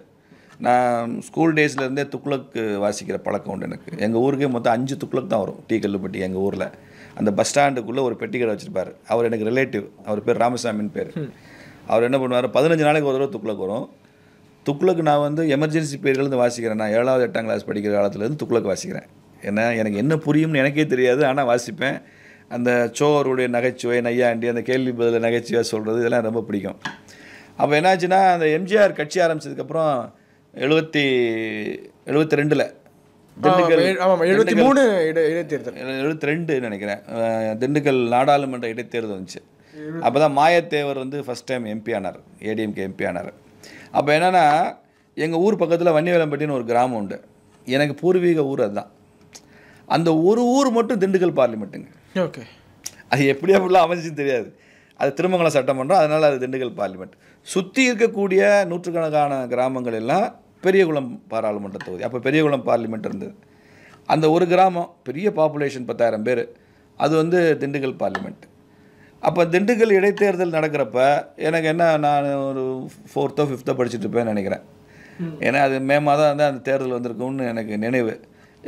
நான் ஸ்கூல் டேஸ்லேருந்தே துக்ளக்கு வாசிக்கிற பழக்கம் உண்டு எனக்கு. எங்கள் ஊருக்கே மொத்தம் 5 துக்ளக் தான் வரும். டீ கல்லுப்பட்டி எங்கள் ஊரில் அந்த பஸ் ஸ்டாண்டுக்குள்ளே ஒரு பெட்டி கடை வச்சுருப்பார். அவர் எனக்கு ரிலேட்டிவ். அவர் பேர் ராமசாமின்னு பேர். அவர் என்ன பண்ணுவார், 15 நாளைக்கு ஒரு தடவை துக்ளக் வரும். துக்ளக்கு நான் வந்து எமர்ஜென்சி பீரியட்லேருந்து வாசிக்கிறேன். நான் 7வது 8ஆம் கிளாஸ் படிக்கிற காலத்துலேருந்து துக்ளக் வாசிக்கிறேன். ஏன்னா எனக்கு என்ன புரியும்னு எனக்கே தெரியாது, ஆனால் வாசிப்பேன். அந்த சோருடைய நகைச்சுவை, நையாண்டி, அந்த கேள்வி பதில் நகைச்சுவையாக சொல்கிறது, இதெல்லாம் ரொம்ப பிடிக்கும். அப்போ என்னாச்சுன்னா, அந்த எம்ஜிஆர் கட்சி ஆரம்பித்ததுக்கப்புறம் 72 திண்டுக்கல் 72 நினைக்கிறேன், திண்டுக்கல் நாடாளுமன்ற இடைத்தேர்தல் வந்துச்சு. அப்போ தான் மாயத்தேவர் வந்து ஃபஸ்ட் டைம் எம்பி ஆனார், ஏடிஎம்கே எம்பி ஆனார். அப்போ என்னென்னா, எங்கள் ஊர் பக்கத்தில் வன்னிவேலம்பட்டின்னு ஒரு கிராமம் உண்டு. எனக்கு பூர்வீக ஊர் அதுதான். அந்த ஒரு ஊர் மட்டும் திண்டுக்கல் பார்லிமெண்ட்டுங்க. ஓகே, அது எப்படி அப்படிலாம் அமைஞ்சுன்னு தெரியாது. அது திருமங்கலம் சட்டமன்றம், அதனால் அது திண்டுக்கல் பார்லிமெண்ட். சுற்றி இருக்கக்கூடிய நூற்றுக்கணக்கான கிராமங்கள் எல்லாம் பெரியகுளம் பாராளுமன்ற தொகுதி. அப்போ பெரியகுளம் பார்லிமெண்ட் இருந்தது. அந்த ஒரு கிராமம் பெரிய பாப்புலேஷன் 10,000 பேர், அது வந்து திண்டுக்கல் பார்லிமெண்ட். அப்போ திண்டுக்கல் இடைத்தேர்தல் நடக்கிறப்ப எனக்கு என்ன, நான் ஒரு 4th or 5th படிச்சுட்டு இருப்பேன்னு நினைக்கிறேன். ஏன்னா அது மே மாதம் வந்து அந்த தேர்தல் வந்திருக்கும்னு எனக்கு நினைவு.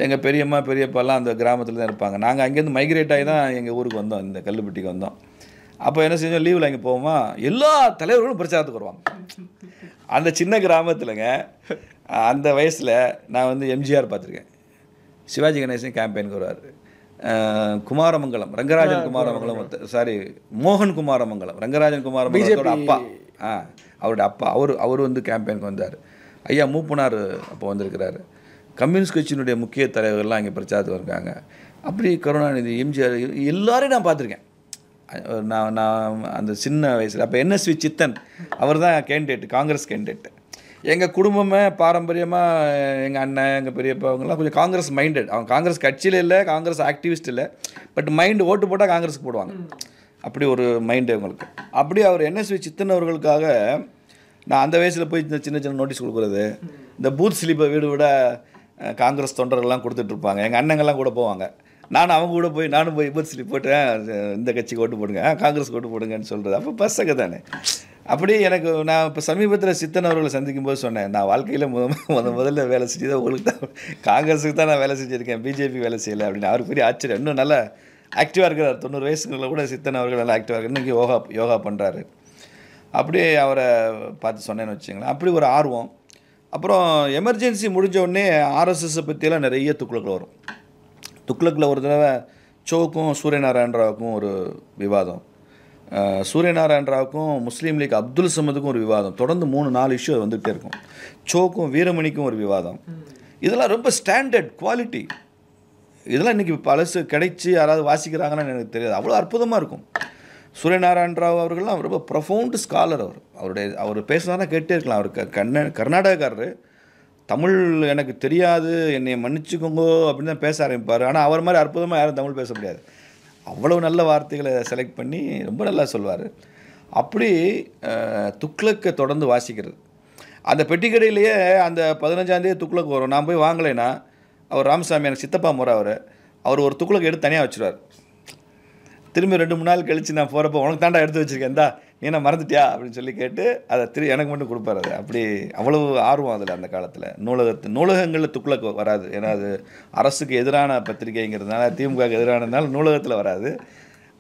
எங்கள் பெரியம்மா பெரியப்பாலாம் அந்த கிராமத்தில் தான் இருப்பாங்க. நாங்கள் அங்கேருந்து மைக்ரேட் ஆகி தான் எங்கள் ஊருக்கு வந்தோம், இந்த கல்லுப்பட்டிக்கு வந்தோம். அப்போ என்ன செஞ்சோம், லீவில் அங்கே போவோமா, எல்லா தலைவர்களும் பிரச்சாரத்துக்கு வருவாங்க. அந்த சின்ன கிராமத்தில்ங்க, அந்த வயசில் நான் வந்து எம்ஜிஆர் பார்த்துருக்கேன். சிவாஜி கணேசன் கேம்பெயினுக்கு வருவார். குமாரமங்கலம், ரங்கராஜன் குமாரமங்கலம், சாரி மோகன் குமாரமங்கலம், ரங்கராஜன் குமாரமங்கலத்தோட அப்பா, அவருடைய அப்பா, அவர் வந்து கேம்பெயினுக்கு வந்தார். ஐயா மூப்பனார் அப்போ வந்திருக்கிறாரு. கம்யூனிஸ்ட் கட்சியினுடைய முக்கிய தலைவர்கள்லாம் இங்கே பிரச்சாரத்துக்கு இருக்காங்க. அப்படி கருணாநிதி, எம்ஜிஆர் எல்லாரையும் நான் பார்த்துருக்கேன். நான் அந்த சின்ன வயசில். அப்போ NSV சித்தன் அவர் தான் கேண்டிடேட், காங்கிரஸ் கேண்டிடேட். எங்கள் குடும்பமே பாரம்பரியமாக எங்கள் அண்ணன், எங்கள் பெரியப்பா அவங்கெல்லாம் கொஞ்சம் காங்கிரஸ் மைண்டட். அவங்க காங்கிரஸ் கட்சியில் இல்லை, காங்கிரஸ் ஆக்டிவிஸ்ட் இல்லை, பட் மைண்டு ஓட்டு போட்டால் காங்கிரஸுக்கு போடுவாங்க. அப்படி ஒரு மைண்டு அவங்களுக்கு. அப்படி அவர் NSV சித்தன் அவர்களுக்காக நான் அந்த வயசில் போய் இந்த சின்ன சின்ன நோட்டீஸ் கொடுக்குறது, இந்த பூத் ஸ்லிப்பை வீடு விட காங்கிரஸ் தொண்டர்கள்லாம் கொடுத்துட்ருப்பாங்க. எங்கள் அண்ணங்கள்லாம் கூட போவாங்க. நானும் போய் பூத் ஸ்லிப் போட்டேன், இந்த கட்சிக்கு ஓட்டு போடுங்க, காங்கிரஸ் ஓட்டு போடுங்கன்னு சொல்கிறது. அப்போ பசங்க தானே. அப்படி எனக்கு நான் இப்போ சமீபத்தில் சித்தன் அவர்களை சந்திக்கும் போது சொன்னேன், நான் வாழ்க்கையில் முதல்ல வேலை செஞ்சது உங்களுக்கு தான், காங்கிரஸுக்கு தான் நான் வேலை செஞ்சுருக்கேன், பிஜேபி வேலை செய்யலை அப்படின்னு. அவருக்கு பெரிய ஆச்சரியம். இன்னும் நல்லா ஆக்டிவாக இருக்கிறார். 90 வயசுங்களில் கூட சித்தன் அவர்கள் நல்லா ஆக்டிவாக இருக்கு. இன்றைக்கி யோகா பண்ணுறாரு. அப்படியே அவரை பார்த்து சொன்னேன்னு வச்சுங்களேன். அப்படி ஒரு ஆர்வம். அப்புறம் எமர்ஜென்சி முடிஞ்ச உடனே ஆர்எஸ்எஸை பற்றியெல்லாம் நிறைய துக்ளக்கில் வரும். துக்ளக்கில் ஒரு தடவை சோக்கும் சூரியநாராயண ராவுக்கும் ஒரு விவாதம், சூரியநாராயண ராவுக்கும் முஸ்லீம் லீக் அப்துல் சமதுக்கும் ஒரு விவாதம். தொடர்ந்து 3-4 இஷ்யூ வந்துகிட்டே இருக்கும். சோக்கும் வீரமணிக்கும் ஒரு விவாதம். இதெல்லாம் ரொம்ப ஸ்டாண்டர்ட் குவாலிட்டி. இதெல்லாம் இன்றைக்கி பழசு கிடைச்சி யாராவது வாசிக்கிறாங்கன்னு எனக்கு தெரியாது. அவ்வளோ அற்புதமாக இருக்கும். சூரியநாராயண ராவ் அவர்கள்லாம் ரொம்ப ப்ரொஃபவுண்ட் ஸ்காலர். அவர் பேசுனாருன்னா கேட்டே இருக்கலாம். அவர் கர்நாடகாரரு. தமிழ் எனக்கு தெரியாது, என்னை மன்னிச்சுக்கோங்கோ அப்படின்னு தான் பேச ஆரம்பிப்பார். ஆனால் அவர் மாதிரி அற்புதமாக யாரும் தமிழ் பேச முடியாது. அவ்வளோ நல்ல வார்த்தைகளை செலக்ட் பண்ணி ரொம்ப நல்லா சொல்வார். அப்படி துக்ளக்கை தொடர்ந்து வாசிக்கிறது. அந்த பெட்டிக்கடையிலேயே அந்த 15ஆம் தேதி துக்ளக் வரும். நான் போய் வாங்கலைன்னா அவர் ராமசாமி, எனக்கு சித்தப்பா முறை, அவர் ஒரு துக்ளக் எடுத்து தனியாக வச்சுருவார். திரும்பி 2-3 நாள் கழித்து நான் போகிறப்போ, உனக்கு தாண்டா எடுத்து வச்சுருக்கேன், இந்தா நீ என்ன மறந்துட்டியா அப்படின்னு சொல்லி கேட்டு அதை எனக்கு மட்டும் கொடுப்பார். அது அப்படி அவ்வளவு ஆர்வம் அதில். அந்த காலத்தில் நூலகங்களில் துக்ளக் வராது. ஏன்னா அது அரசுக்கு எதிரான பத்திரிகைங்கிறதுனால, திமுகவுக்கு எதிரானதுனால நூலகத்தில் வராது,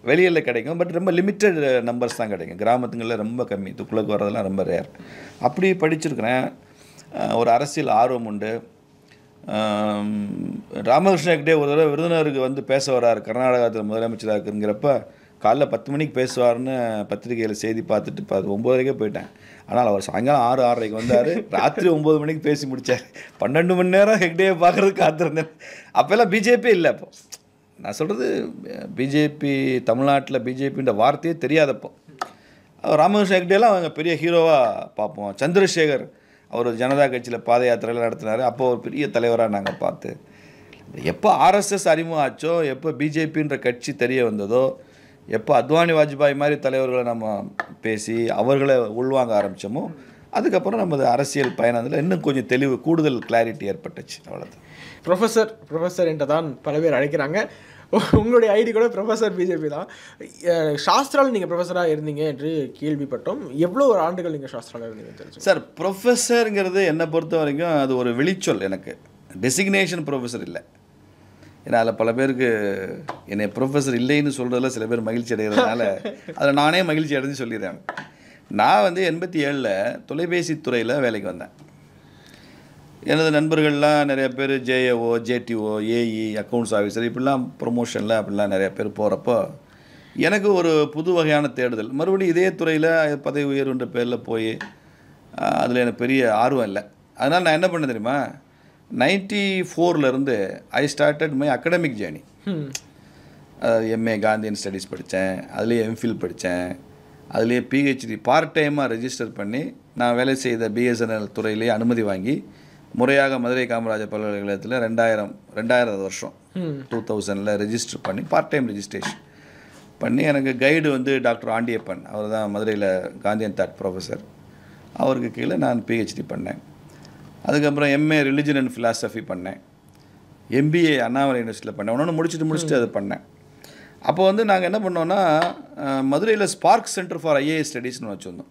வெளியில் கிடைக்கும். பட் ரொம்ப லிமிட்டட் நம்பர்ஸ் தான் கிடைக்கும். கிராமத்துங்களில் ரொம்ப கம்மி. துக்ளக் வர்றதெல்லாம் ரொம்ப ரேர். அப்படி படிச்சிருக்கிறேன். ஒரு அரசியல் ஆர்வம் உண்டு. ராமகிருஷ்ண ஹெக்டே ஒரு தடவை விருதுநகருக்கு வந்து பேச வர்றார், கர்நாடகத்தில் முதலமைச்சராக இருக்குங்கிறப்ப காலைல 10 மணிக்கு பேசுவார்னு பத்திரிகையில் செய்தி பார்த்துட்டு 9:30க்கே போயிட்டேன். ஆனால் அவர் சாயங்காலம் 6-6:30க்கு வந்தார். ராத்திரி 9 மணிக்கு பேசி முடித்தார். 12 மணி நேரம் ஹெக்டேயை பார்க்குறதுக்கு காத்திருந்தேன். அப்போல்லாம் பிஜேபி இல்லை. அப்போ நான் சொல்கிறது பிஜேபி, தமிழ்நாட்டில் பிஜேபின்ற வார்த்தையே தெரியாதப்போ. ராமகிருஷ்ண ஹெக்டேலாம் அவங்க பெரிய ஹீரோவாக பார்ப்போம். சந்திரசேகர் அவர் ஜனதா கட்சியில் பாத யாத்திரையில் நடத்தினார். அப்போ ஒரு பெரிய தலைவராக நாங்கள் பார்த்து, எப்போ ஆர்எஸ்எஸ் அறிமுகம் ஆச்சோ, எப்போ பிஜேபின்ற கட்சி தெரிய வந்ததோ, எப்போ அத்வானி வாஜ்பாய் மாதிரி தலைவர்களை நம்ம பேசி அவர்களை உள்வாங்க ஆரம்பித்தோமோ, அதுக்கப்புறம் நமது அரசியல் பயணத்தில் இன்னும் கொஞ்சம் கூடுதல் கிளாரிட்டி ஏற்பட்டுச்சு. அவ்வளோதான். ப்ரொஃபஸர் என்று தான் பல பேர் அழைக்கிறாங்க. உங்களுடைய ஐடி கூட ப்ரொஃபஸர் பிஜேபி தான். சாஸ்திராவில் நீங்கள் ப்ரொஃபஸராக இருந்தீங்க என்று கேள்விப்பட்டோம். எவ்வளோ ஒரு ஆண்டுகள் நீங்கள் சாஸ்திராவில் இருந்தீங்க தெரிஞ்சு? சார், ப்ரொஃபஸருங்கிறது என்னை பொறுத்த வரைக்கும் அது ஒரு வெளிச்சொல். எனக்கு டெசிக்னேஷன் ப்ரொஃபஸர் இல்லை. ஏன்னா அதில் பல பேருக்கு என்னை ப்ரொஃபஸர் இல்லைன்னு சொல்கிறதுல சில பேர் மகிழ்ச்சி அடைகிறதுனால அதில் நானே மகிழ்ச்சி அடைஞ்சு சொல்லிடுறேன். நான் வந்து 87 தொலைபேசி துறையில் வேலைக்கு வந்தேன். எனது நண்பர்கள்லாம் நிறைய பேர் ஜேஏஓ, ஜேடிஓ, ஏஇ, அக்கௌண்ட்ஸ் ஆஃபீஸர் இப்படிலாம் ப்ரொமோஷனில் அப்படிலாம் நிறைய பேர் போகிறப்போ எனக்கு ஒரு புது வகையான தேடுதல். மறுபடியும் இதே துறையில் பதவி உயர்வுன்ற பேரில் போய் அதில் எனக்கு பெரிய ஆர்வம் இல்லை. அதனால் நான் என்ன பண்ணேன் தெரியுமா, 94 I started my academic journey. MA Gandhian studies படித்தேன், அதுலேயே எம்ஃபில் படித்தேன், அதுலேயே பிஹெச்டி பார்ட் டைமாக ரெஜிஸ்டர் பண்ணி நான் வேலை செய்த பிஎஸ்என்எல் துறையிலேயே அனுமதி வாங்கி முறையாக மதுரை காமராஜர் பல்கலைக்கழகத்தில் 2000 வருஷம் 2000 ரெஜிஸ்டர் பண்ணி பார்ட் டைம் ரெஜிஸ்ட்ரேஷன் பண்ணி எனக்கு கைடு வந்து டாக்டர் ஆண்டியப்பன், அவர் தான் மதுரையில் காந்தியன் தாட் ப்ரொஃபஸர். அவருக்கு கீழே நான் பிஹெச்டி பண்ணேன். அதுக்கப்புறம் எம்ஏ ரிலிஜன் அண்ட் ஃபிலாசபி பண்ணேன். எம்பிஏ அண்ணாமலை யூனிவர்சிட்டியில் பண்ணேன். ஒன்று முடிச்சுட்டு அதை பண்ணேன். அப்போ வந்து நாங்கள் என்ன பண்ணோன்னா, மதுரையில் ஸ்பார்க் சென்டர் ஃபார் ஐஏஎஸ் ஸ்டடீஸ்னு வச்சுருந்தோம்.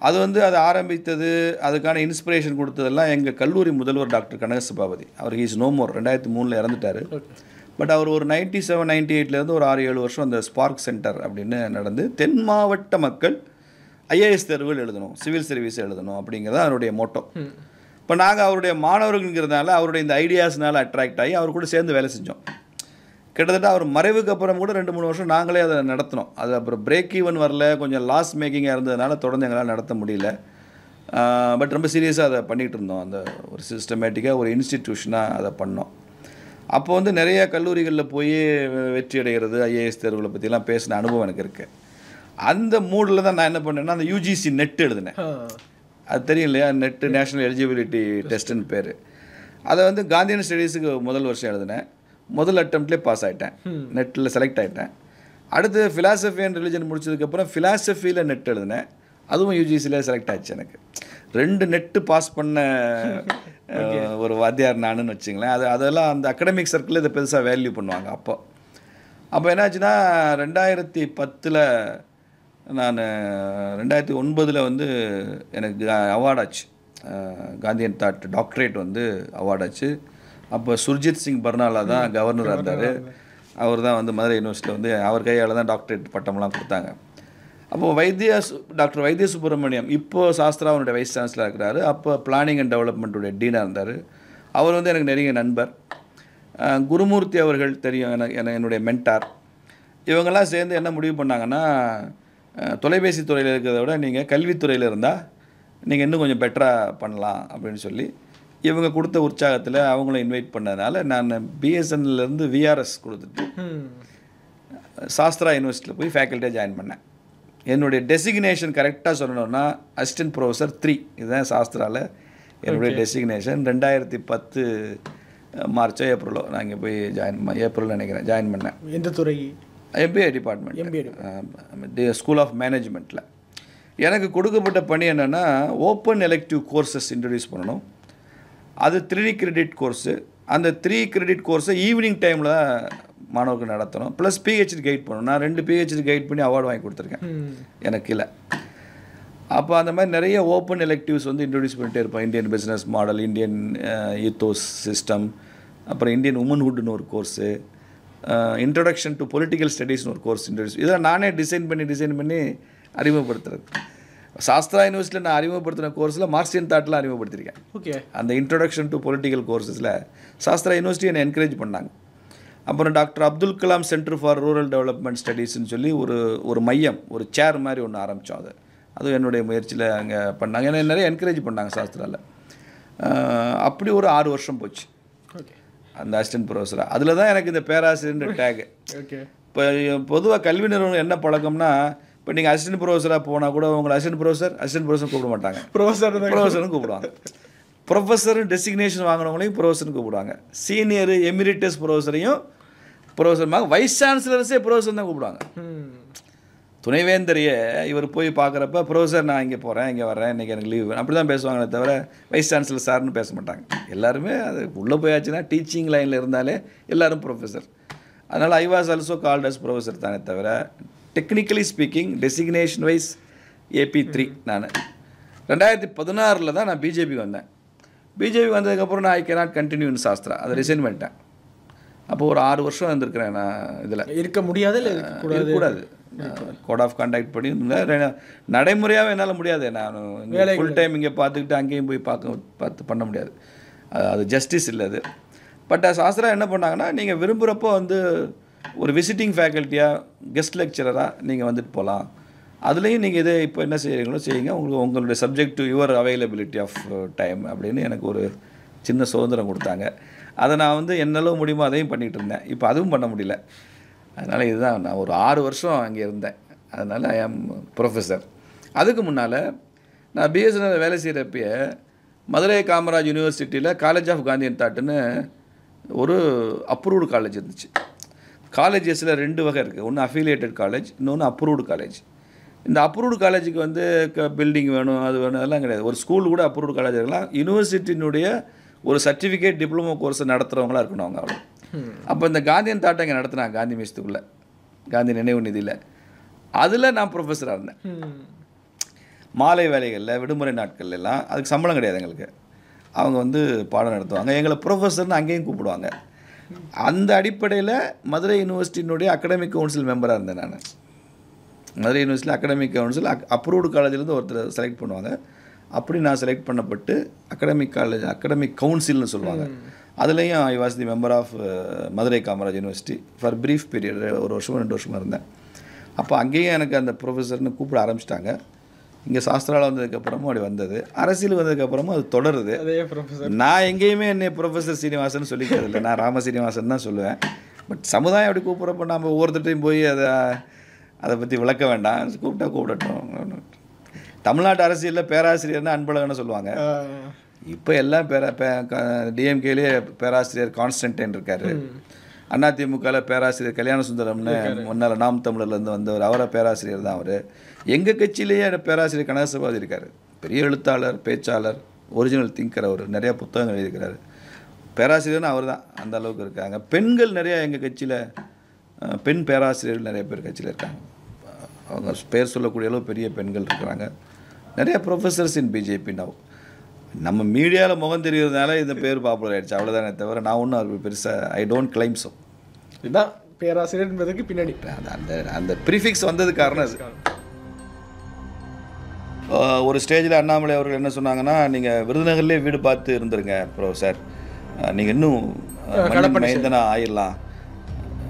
அது வந்து அதை ஆரம்பித்தது, அதுக்கான இன்ஸ்பிரேஷன் கொடுத்ததெல்லாம் எங்கள் கல்லூரி முதல்வர் டாக்டர் கனக சபாபதி. அவர் இஸ் நோ மோர், 2003 இறந்துட்டார். பட் அவர் ஒரு 97, 98 ஒரு 6-7 வருஷம் அந்த ஸ்பார்க் சென்டர் அப்படின்னு நடந்து தென் மாவட்ட மக்கள் ஐஏஎஸ் தேர்வுகள் எழுதணும், சிவில் சர்வீஸ் எழுதணும் அப்படிங்கிறது அவருடைய மோட்டோ. இப்போ நாங்கள் அவருடைய மாணவர்கள்ங்கிறதுனால அவருடைய இந்த ஐடியாஸ்னால அட்ராக்ட் ஆகி அவர் கூட சேர்ந்து வேலை செஞ்சோம். கிட்டத்தட்ட அவர் மறைவுக்கு அப்புறம் கூட 2-3 வருஷம் நாங்களே அதை நடத்தினோம். அது அப்புறம் பிரேக் ஈவன் வரல, கொஞ்சம் லாஸ் மேக்கிங்காக இருந்ததுனால தொடர்ந்து எங்களால் நடத்த முடியல. பட் ரொம்ப சீரியஸாக அதை பண்ணிகிட்டு இருந்தோம். அந்த ஒரு சிஸ்டமேட்டிக்காக ஒரு இன்ஸ்டிடியூஷனாக அதை பண்ணோம். அப்போ வந்து நிறைய கல்லூரிகளில் போய் வெற்றி அடைகிறது, ஐஏஎஸ் தேர்வுகளை பற்றிலாம் பேசின அனுபவம் எனக்கு இருக்குது. அந்த மூடில் தான் நான் என்ன பண்ணேன்னா, அந்த யூஜிசி நெட் எழுதினேன். அது தெரியும் இல்லையா, நெட்டு நேஷ்னல் எலிஜிபிலிட்டி டெஸ்ட்டுன்னு பேர். அதை வந்து காந்தியன் ஸ்டடீஸுக்கு முதல் வருஷம் எழுதினேன். முதல் அட்டம்ப்ட்லேயே பாஸ் ஆகிட்டேன், நெட்டில் செலக்ட் ஆகிட்டேன். அடுத்து ஃபிலாசபி அண்ட் ரிலிஜன் முடிச்சதுக்கப்புறம் ஃபிலாசபியில் நெட் எழுதினேன், அதுவும் யூஜிசியில் செலக்ட் ஆச்சு. எனக்கு 2 நெட்டு பாஸ் பண்ண ஒரு வாத்தியார் நானுன்னு வச்சுங்களேன். அதெல்லாம் அந்த அகடமிக் சர்க்கிளில் இதை பெருசாக வேல்யூ பண்ணுவாங்க. அப்போ என்னாச்சுன்னா 2010 நான் 2009 வந்து எனக்கு அவார்ட் ஆச்சு, காந்தியன் தாட் டாக்டரேட் வந்து அவார்ட் ஆச்சு. அப்போ சுர்ஜித் சிங் பர்னாலா தான் கவர்னராக இருந்தார். அவர் தான் வந்து மதுரை யூனிவர்சிட்டியில் வந்து அவர் கையால் தான் டாக்டரேட் பட்டம்லாம் கொடுத்தாங்க. அப்போது டாக்டர் வைத்திய சுப்பிரமணியம் இப்போது சாஸ்திராவுடைய வைஸ் சான்சலராக இருக்கிறாரு. அப்போ பிளானிங் அண்ட் டெவலப்மெண்ட்டுடைய டீனாக இருந்தார். அவர் வந்து எனக்கு நெருங்கிய நண்பர். குருமூர்த்தி அவர்கள் தெரியும், என்னுடைய மென்டார். இவங்கெல்லாம் சேர்ந்து என்ன முடிவு பண்ணாங்கன்னா, தொலைபேசி துறையில் இருக்கிறத விட நீங்கள் கல்வித்துறையில் இருந்தால் நீங்கள் இன்னும் கொஞ்சம் பெட்டராக பண்ணலாம் அப்படின்னு சொல்லி இவங்க கொடுத்த உற்சாகத்தில் அவங்கள இன்வைட் பண்ணதுனால நான் பிஎஸ்என்எல்லேருந்து விஆர்எஸ் கொடுத்துட்டு சாஸ்திரா யூனிவர்சிட்டியில் போய் ஃபேக்கல்ட்டியாக ஜாயின் பண்ணேன். என்னுடைய டெசிக்னேஷன் கரெக்டாக சொல்லணும்னா அசிஸ்டன்ட் ப்ரொஃபஸர் 3, இதுதான் சாஸ்திராவில் என்னுடைய டெசிக்னேஷன். 2010 மார்ச்சோ ஏப்ரலோ நான் இங்கே போய் ஏப்ரல் நினைக்கிறேன் ஜாயின் பண்ணேன். எந்த துறை? எம்பிஏ டிபார்ட்மெண்ட், ஸ்கூல் ஆஃப் மேனேஜ்மெண்ட்டில். எனக்கு கொடுக்கப்பட்ட பணி என்னென்னா, ஓப்பன் எலெக்டிவ் கோர்சஸ் இன்ட்ரடியூஸ் பண்ணணும். அது 3 கிரெடிட் கோர்ஸு. அந்த 3 கிரெடிட் கோர்ஸை ஈவினிங் டைமில் மாணவர்கள் நடத்தணும். ப்ளஸ் பிஹெச்டி கைட் பண்ணணும். நான் 2 பிஹெச்டி கைட் பண்ணி அவார்டு வாங்கி கொடுத்துருக்கேன் எனக்கு இல்லை. அப்போ அந்த மாதிரி நிறைய ஓப்பன் எலெக்டிவ்ஸ் வந்து இன்ட்ரடியூஸ் பண்ணிகிட்டே இருப்போம். Indian business model, Indian ethos system, அப்புறம் இந்தியன் உமன்ஹுட்னு ஒரு கோர்ஸு, இன்ட்ரடக்ஷன் டு பொலிட்டிக்கல் ஸ்டடீஸ்னு ஒரு கோர்ஸ் இன்ட்ரடியூஸ். இதெல்லாம் நானே டிசைன் பண்ணி அறிமுகப்படுத்துறது. சாஸ்திரா யூனிவர்சிட்டியில் நான் அறிமுகப்படுத்தின கோர்ஸில் மார்க்சியன் தாட்லாம் அறிமுகப்படுத்திருக்கேன். ஓகே. அந்த இன்ட்ரடக்ஷன் டு பொலிட்டிக்கல் கோர்ஸஸில் சாஸ்திரா யூனிவர்சிட்டி என்னை என்கரேஜ் பண்ணாங்க. அப்புறம் doctor Abdul Kalam centre for rural development ஸ்டடீஸ்ன்னு சொல்லி ஒரு மையம், ஒரு சேர் மாதிரி ஒன்று ஆரம்பித்தோம். அதுவும் என்னுடைய முயற்சியில் அங்கே பண்ணாங்க. என்னை நிறைய என்கரேஜ் பண்ணாங்க சாஸ்திராவில். அப்படி ஒரு 6 வருஷம் போச்சு அந்த அசிஸ்டன்ட் ப்ரொஃபஸராக. அதில் தான் எனக்கு இந்த பேராசிரியர் டேகு. ஓகே. இப்போ பொதுவாக கல்வி நிறுவனம் என்ன பழக்கம்னா, இப்போ நீங்கள் அசிஸ்டன்ட் ப்ரொஃபஸராக போனால் கூட உங்களை அசிஸ்டன்ட் ப்ரொஃபஸர் கூப்பிட மாட்டாங்க, ப்ரொஃபஸர்னு கூப்பிடுவாங்க. ப்ரொஃபஸர் டெசிக்னேஷன் வாங்கினவங்களையும் ப்ரொஃபஸர்னு கூப்பிடுவாங்க. சீனியர் எமிரிட்டஸ் ப்ரொஃபஸரையும் ப்ரொஃபஸர், வைஸ் சான்சலர்ஸே ப்ரொஃபஸர் தான் கூப்பிடுவாங்க. துணைவேந்தரையே இவர் போய் பார்க்குறப்ப ப்ரொஃபஸர் நான் இங்கே போகிறேன், இங்கே வர்றேன், இன்றைக்கி எனக்கு லீவ், அப்படி தான் பேசுவாங்களே தவிர வைஸ் சான்சலர் சார்னு பேச மாட்டாங்க. எல்லாருமே அது உள்ளே போயாச்சுன்னா டீச்சிங் லைனில் இருந்தாலே எல்லோரும் ப்ரொஃபஸர். அதனால் I was also called as professor தானே தவிர technically speaking designation wise AP3 நான் 2016 தான் நான் பிஜேபி வந்தேன். பிஜேபி வந்ததுக்கப்புறம் நான் ஐ கேனாட் கண்டினியூ இன் சாஸ்திரா, அதை ரிசைன் பண்ணிட்டேன். அப்போது ஒரு 6 வருஷம் இருந்திருக்கிறேன் நான் இதில். இருக்க முடியாது இல்லை இருக்கக்கூடாது, கோட் ஆஃப் கான்டாக்ட் பண்ணி நடைமுறையாகவே என்னால் முடியாது. நான் ஃபுல் டைம் இங்கே பார்த்துக்கிட்டு அங்கேயும் போய் பார்த்து பண்ண முடியாது, அது ஜஸ்டிஸ் இல்லை அது. பட் சாஸ்திரா என்ன பண்ணாங்கன்னா, நீங்கள் விரும்புகிறப்போ வந்து ஒரு விசிட்டிங் ஃபேக்கல்ட்டியாக கெஸ்ட் லெக்சரராக நீங்கள் வந்துட்டு போகலாம், அதுலேயும் நீங்கள் இதை இப்போ என்ன செய்கிறீங்களோ செய்யுங்க, உங்களுடைய subject to your availability of time அப்படின்னு எனக்கு ஒரு சின்ன சுதந்திரம் கொடுத்தாங்க. அதை நான் வந்து என்னளவு முடியுமோ அதையும் பண்ணிகிட்டு இருந்தேன். இப்போ அதுவும் பண்ண முடியல. அதனால் இதுதான், நான் ஒரு 6 வருஷம் அங்கே இருந்தேன். அதனால் ஐ ஆம் ப்ரொஃபஸர். அதுக்கு முன்னால் நான் பிஎஸ்என்எல் வேலை செய்கிறப்பயே மதுரை காமராஜ் யூனிவர்சிட்டியில் காலேஜ் ஆஃப் காந்தி அண்ட் தாட்னு ஒரு அப்ரூவ்டு காலேஜ் இருந்துச்சு. காலேஜஸில் 2 வகை இருக்குது, ஒன்று அஃபிலியேட்டட் காலேஜ், இன்னொன்று அப்ரூவ்டு காலேஜ். இந்த அப்ரூவ்டு காலேஜுக்கு வந்து பில்டிங் வேணும், அது வேணும், அதெல்லாம் கிடையாது. ஒரு ஸ்கூல் கூட அப்ரூவ்டு காலேஜ் இருக்கலாம், யூனிவர்சிட்டியினுடைய ஒரு சர்டிஃபிகேட் டிப்ளமோ கோர்ஸை நடத்துகிறவங்களா இருக்கணும் அவங்க. அவ்வளோ. அப்போ இந்த காந்தியன் தாட்டை இங்கே நடத்தினாங்க, காந்தி மியூசியத்துக்குள்ளே, காந்தி நினைவு நிதியில். அதில் நான் ப்ரொஃபஸராக இருந்தேன். மாலை வேலைகளில் விடுமுறை நாட்கள் எல்லாம் அதுக்கு சம்பளம் கிடையாது எங்களுக்கு, அவங்க வந்து பாடம் நடத்துவாங்க, எங்களை ப்ரொஃபஸர்னு அங்கேயும் கூப்பிடுவாங்க. அந்த அடிப்படையில் மதுரை யூனிவர்சிட்டியினுடைய அகாடமிக் கவுன்சில் மெம்பராக இருந்தேன் நான். மதுரை யூனிவர்சிட்டியில் அகாடமிக் கவுன்சில் அப்ரூவ்டு காலேஜ்லேருந்து ஒருத்தர் செலக்ட் பண்ணுவாங்க. அப்படி நான் செலக்ட் பண்ணப்பட்டு அகாடமிக் கவுன்சில்னு சொல்லுவாங்க, அதுலேயும் I was the member of Madurai Kamaraj university for brief period, 1 வருஷமோ 2 வருஷமாக இருந்தேன். அப்போ அங்கேயும் எனக்கு அந்த ப்ரொஃபஸர்னு கூப்பிட ஆரம்பிச்சிட்டாங்க. இங்கே சாஸ்திராவில் வந்ததுக்கப்புறமும் அப்படி வந்தது, அரசியல் வந்ததுக்கப்புறமும் அது தொடருது. நான் எங்கேயுமே என்னை ப்ரொஃபஸர் சீனிவாசன் சொல்லிக்கிறது இல்லை, நான் ராம சீனிவாசன் தான் சொல்லுவேன். பட் சமுதாயம் அப்படி கூப்பிட்றப்ப நம்ம ஒவ்வொருத்தையும் போய் அதை பற்றி விளக்க வேண்டாம், கூப்பிடட்டும். தமிழ்நாட்டு அரசியலில் பேராசிரியர்னா அன்பழகன்னு சொல்லுவாங்க. இப்போ எல்லாம் டிஎம்கேலேயே பேராசிரியர் கான்ஸ்டன்டைன் இருக்கார், அதிமுகவில் பேராசிரியர் கல்யாண சுந்தரம்னு முன்னால் நாம் தமிழர்லேருந்து வந்தவர், அவரை பேராசிரியர் தான் அவர். எங்கள் கட்சியிலேயே பேராசிரியர் கனகசபாதி இருக்கார், பெரிய எழுத்தாளர், பேச்சாளர், ஒரிஜினல் திங்கர், அவர் நிறையா புத்தகங்கள் எழுதியிருக்கிறார். பேராசிரியர்னு அவர் தான், அந்த அளவுக்கு இருக்காங்க. பெண்கள் நிறையா எங்கள் கட்சியில், பெண் பேராசிரியர்கள் நிறைய பேர் கட்சியில் இருக்காங்க. அவங்க பேர் சொல்லக்கூடிய அளவு பெரிய பெண்கள் இருக்கிறாங்க. நிறைய ப்ரொஃபஸர்ஸ் இன் பிஜேபி நவ். நம்ம மீடியாவில் முகம் தெரிகிறதுனால இந்த பேர் பாப்புலர் ஆகிடுச்சு, அவ்வளோதானே தவிர நான் ஒன்றும் அது பெருசாக ஐ டோன்ட் கிளைம் ஸோ. இதுதான் பேராசிரியர் என்பதற்கு பின்னாடி அந்த ப்ரீஃபிக்ஸ் வந்தது காரணம் அது. ஒரு ஸ்டேஜில் அண்ணாமலை அவர்கள் என்ன சொன்னாங்கன்னா, நீங்கள் விருதுநகர்லேயே வீடு பார்த்து இருந்துருங்க ப்ரொஃபஸர், நீங்கள் இன்னும் மைந்தனாக ஆயிடலாம்,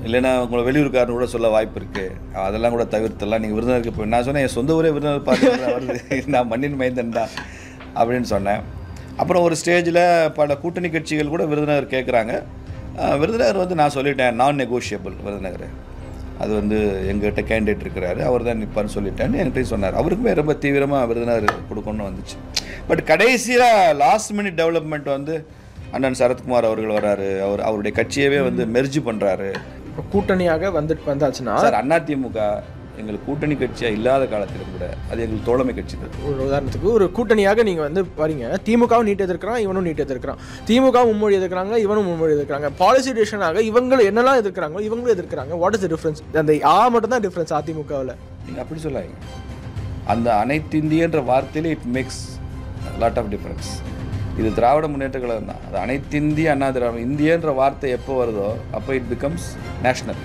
இல்லைன்னா உங்களை வெளியூருக்காரனு கூட சொல்ல வாய்ப்பு இருக்குது, அதெல்லாம் கூட தவிர்த்துலாம், நீங்கள் விருதுநகருக்கு போய். நான் சொன்னேன், என் சொந்த ஊரே விருதுநகர் பார்த்து வருது, நான் மண்ணின் மைந்தன் தான் அப்படின்னு சொன்னேன். அப்புறம் ஒரு ஸ்டேஜில் பல கூட்டணி கட்சிகள் கூட விருதுநகர் கேட்குறாங்க. விருதுநகர் வந்து நான் சொல்லிட்டேன், நான் நெகோஷியபிள் விருதுநகர், அது வந்து எங்கள்கிட்ட கேண்டிடேட் இருக்கிறாரு, அவர் தான் நிற்பார்னு சொல்லிட்டேன்னு என்கிட்டையும் சொன்னார். அவருக்குமே ரொம்ப தீவிரமாக விருதுநகர் கொடுக்கணும்னு வந்துச்சு. பட் கடைசியில் லாஸ்ட் மினிட் டெவலப்மெண்ட் வந்து அண்ணன் சரத்குமார் அவர்கள் வராரு, அவருடைய கட்சியவே வந்து மெர்ஜ் பண்ணுறாரு. கூட்டணியாக வந்தாச்சுன்னா சார், அதிமுக எங்களுக்கு கூட்டணி கட்சியாக இல்லாத காலத்திலும் கூட அது எங்களுக்கு தோழமை கட்சி தான். ஒரு உதாரணத்துக்கு ஒரு கூட்டணியாக நீங்கள் வந்து வரீங்க, திமுகவும் நீட்டு எதிர்க்கிறான், இவனும் நீட்டு எதிர்க்கிறான், திமுகவும் மும்மொழி எதிர்க்கிறாங்க, இவனும் மும்மொழி எதிர்க்கிறாங்க, பாலிசி டிசிஷனாக இவங்க என்னெல்லாம் எதிர்க்கிறாங்களோ இவங்களும் எதிர்க்கிறாங்க. What is the difference? அந்த மட்டும் தான் டிஃப்ரென்ஸ் அதிமுகவில். நீங்கள் அப்படி சொல்லாங்க, அந்த அனைத்து இந்தியன்ற வார்த்தையிலே it makes lot of difference. இது திராவிட முன்னேற்ற கழகம் தான், அது அனைத்து இந்திய அண்ணா திராவிட இந்தியன்ற வார்த்தை எப்போ வருதோ அப்போ இட் பிகம்ஸ் நேஷ்னல்.